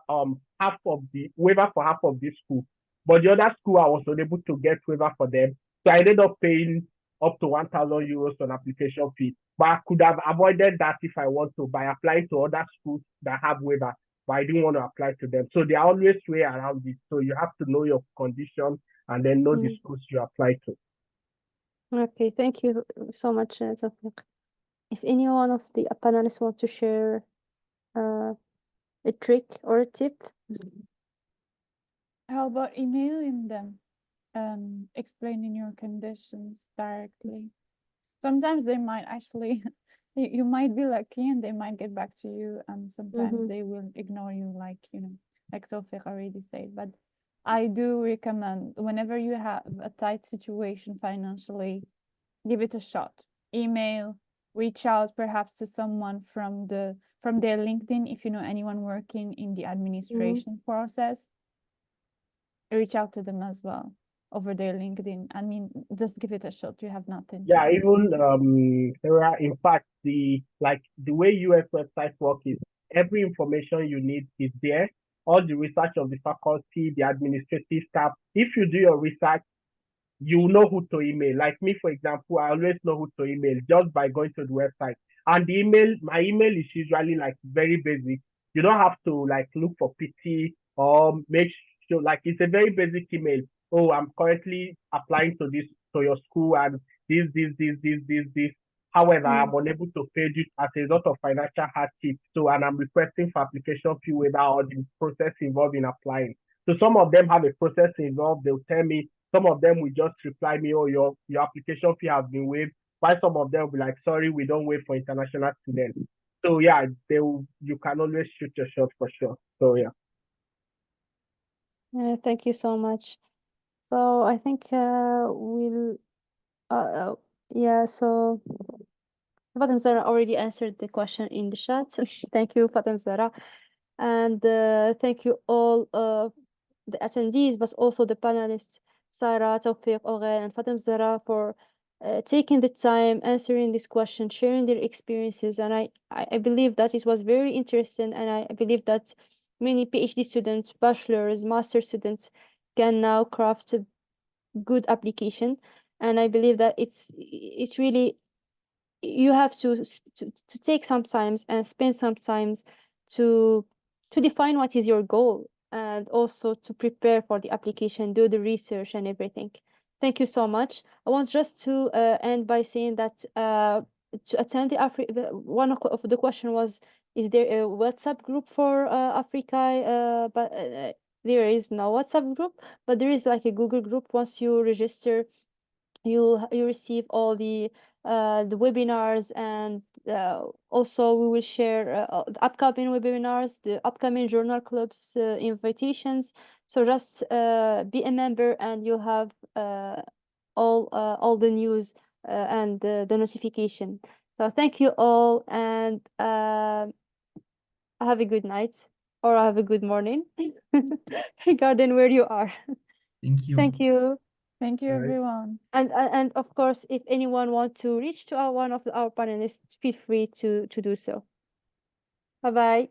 half of the waiver for half of this school. But the other school, I was unable to get waiver for them. So I ended up paying up to 1,000 euros on application fee. But I could have avoided that if I want to by applying to other schools that have waiver, but I didn't want to apply to them. So there are always way around it. So you have to know your condition and then know the schools you apply to.
Okay, thank you so much, Taofik. If any one of the panelists want to share a trick or a tip.
How about emailing them, explaining your conditions directly? Sometimes they might actually, you might be lucky and they might get back to you, and sometimes they will ignore you, like, like Taofik already said. But I do recommend whenever you have a tight situation financially, give it a shot. Email, reach out perhaps to someone from their LinkedIn if you know anyone working in the administration process. Reach out to them as well over their LinkedIn. I mean, just give it a shot. You have nothing.
Yeah, even Sarah, in fact, the way US websites work is every information you need is there. All the research of the faculty, the administrative staff. If you do your research, you know who to email. Like me, for example, I always know who to email just by going to the website. And the email, my email is usually like very basic. You don't have to like look for PT or make sure like it's a very basic email. Oh, I'm currently applying to this to your school and this. However, I'm unable to pay this as a result of financial hardship. So, and I'm requesting for application fee waiver or the process involved in applying. So some of them have a process involved. They'll tell me some of them will just reply me, oh, your application fee has been waived. While some of them will be like, sorry, we don't waive for international students. So yeah, you can always shoot your shot for sure. So yeah.
Thank you so much. So I think we'll yeah, so Fatima-Zahrae already answered the question in the chat. Thank you, Fatima-Zahrae. And thank you all the attendees, but also the panelists, Sara, Taofik, Aurel, and Fatima-Zahrae for taking the time, answering this question, sharing their experiences. And I believe that it was very interesting. And I believe that many PhD students, bachelor's, master students can now craft a good application. And I believe that it's really, you have to take some time and spend some time to define what is your goal, and also to prepare for the application, do the research and everything. Thank you so much. I want just to end by saying that to attend one of the question was, is there a WhatsApp group for AFRICAI? But there is no WhatsApp group, but there is like a Google group. Once you register, you receive all the webinars, and also we will share the upcoming webinars, the upcoming journal clubs invitations. So just be a member, and you have all the news and the notification. So thank you all, and have a good night, or have a good morning, regarding where you are.
Thank you.
Thank you.
Thank you,
Right.
everyone.
And of course, if anyone want to reach to one of our panelists, feel free to do so. Bye bye.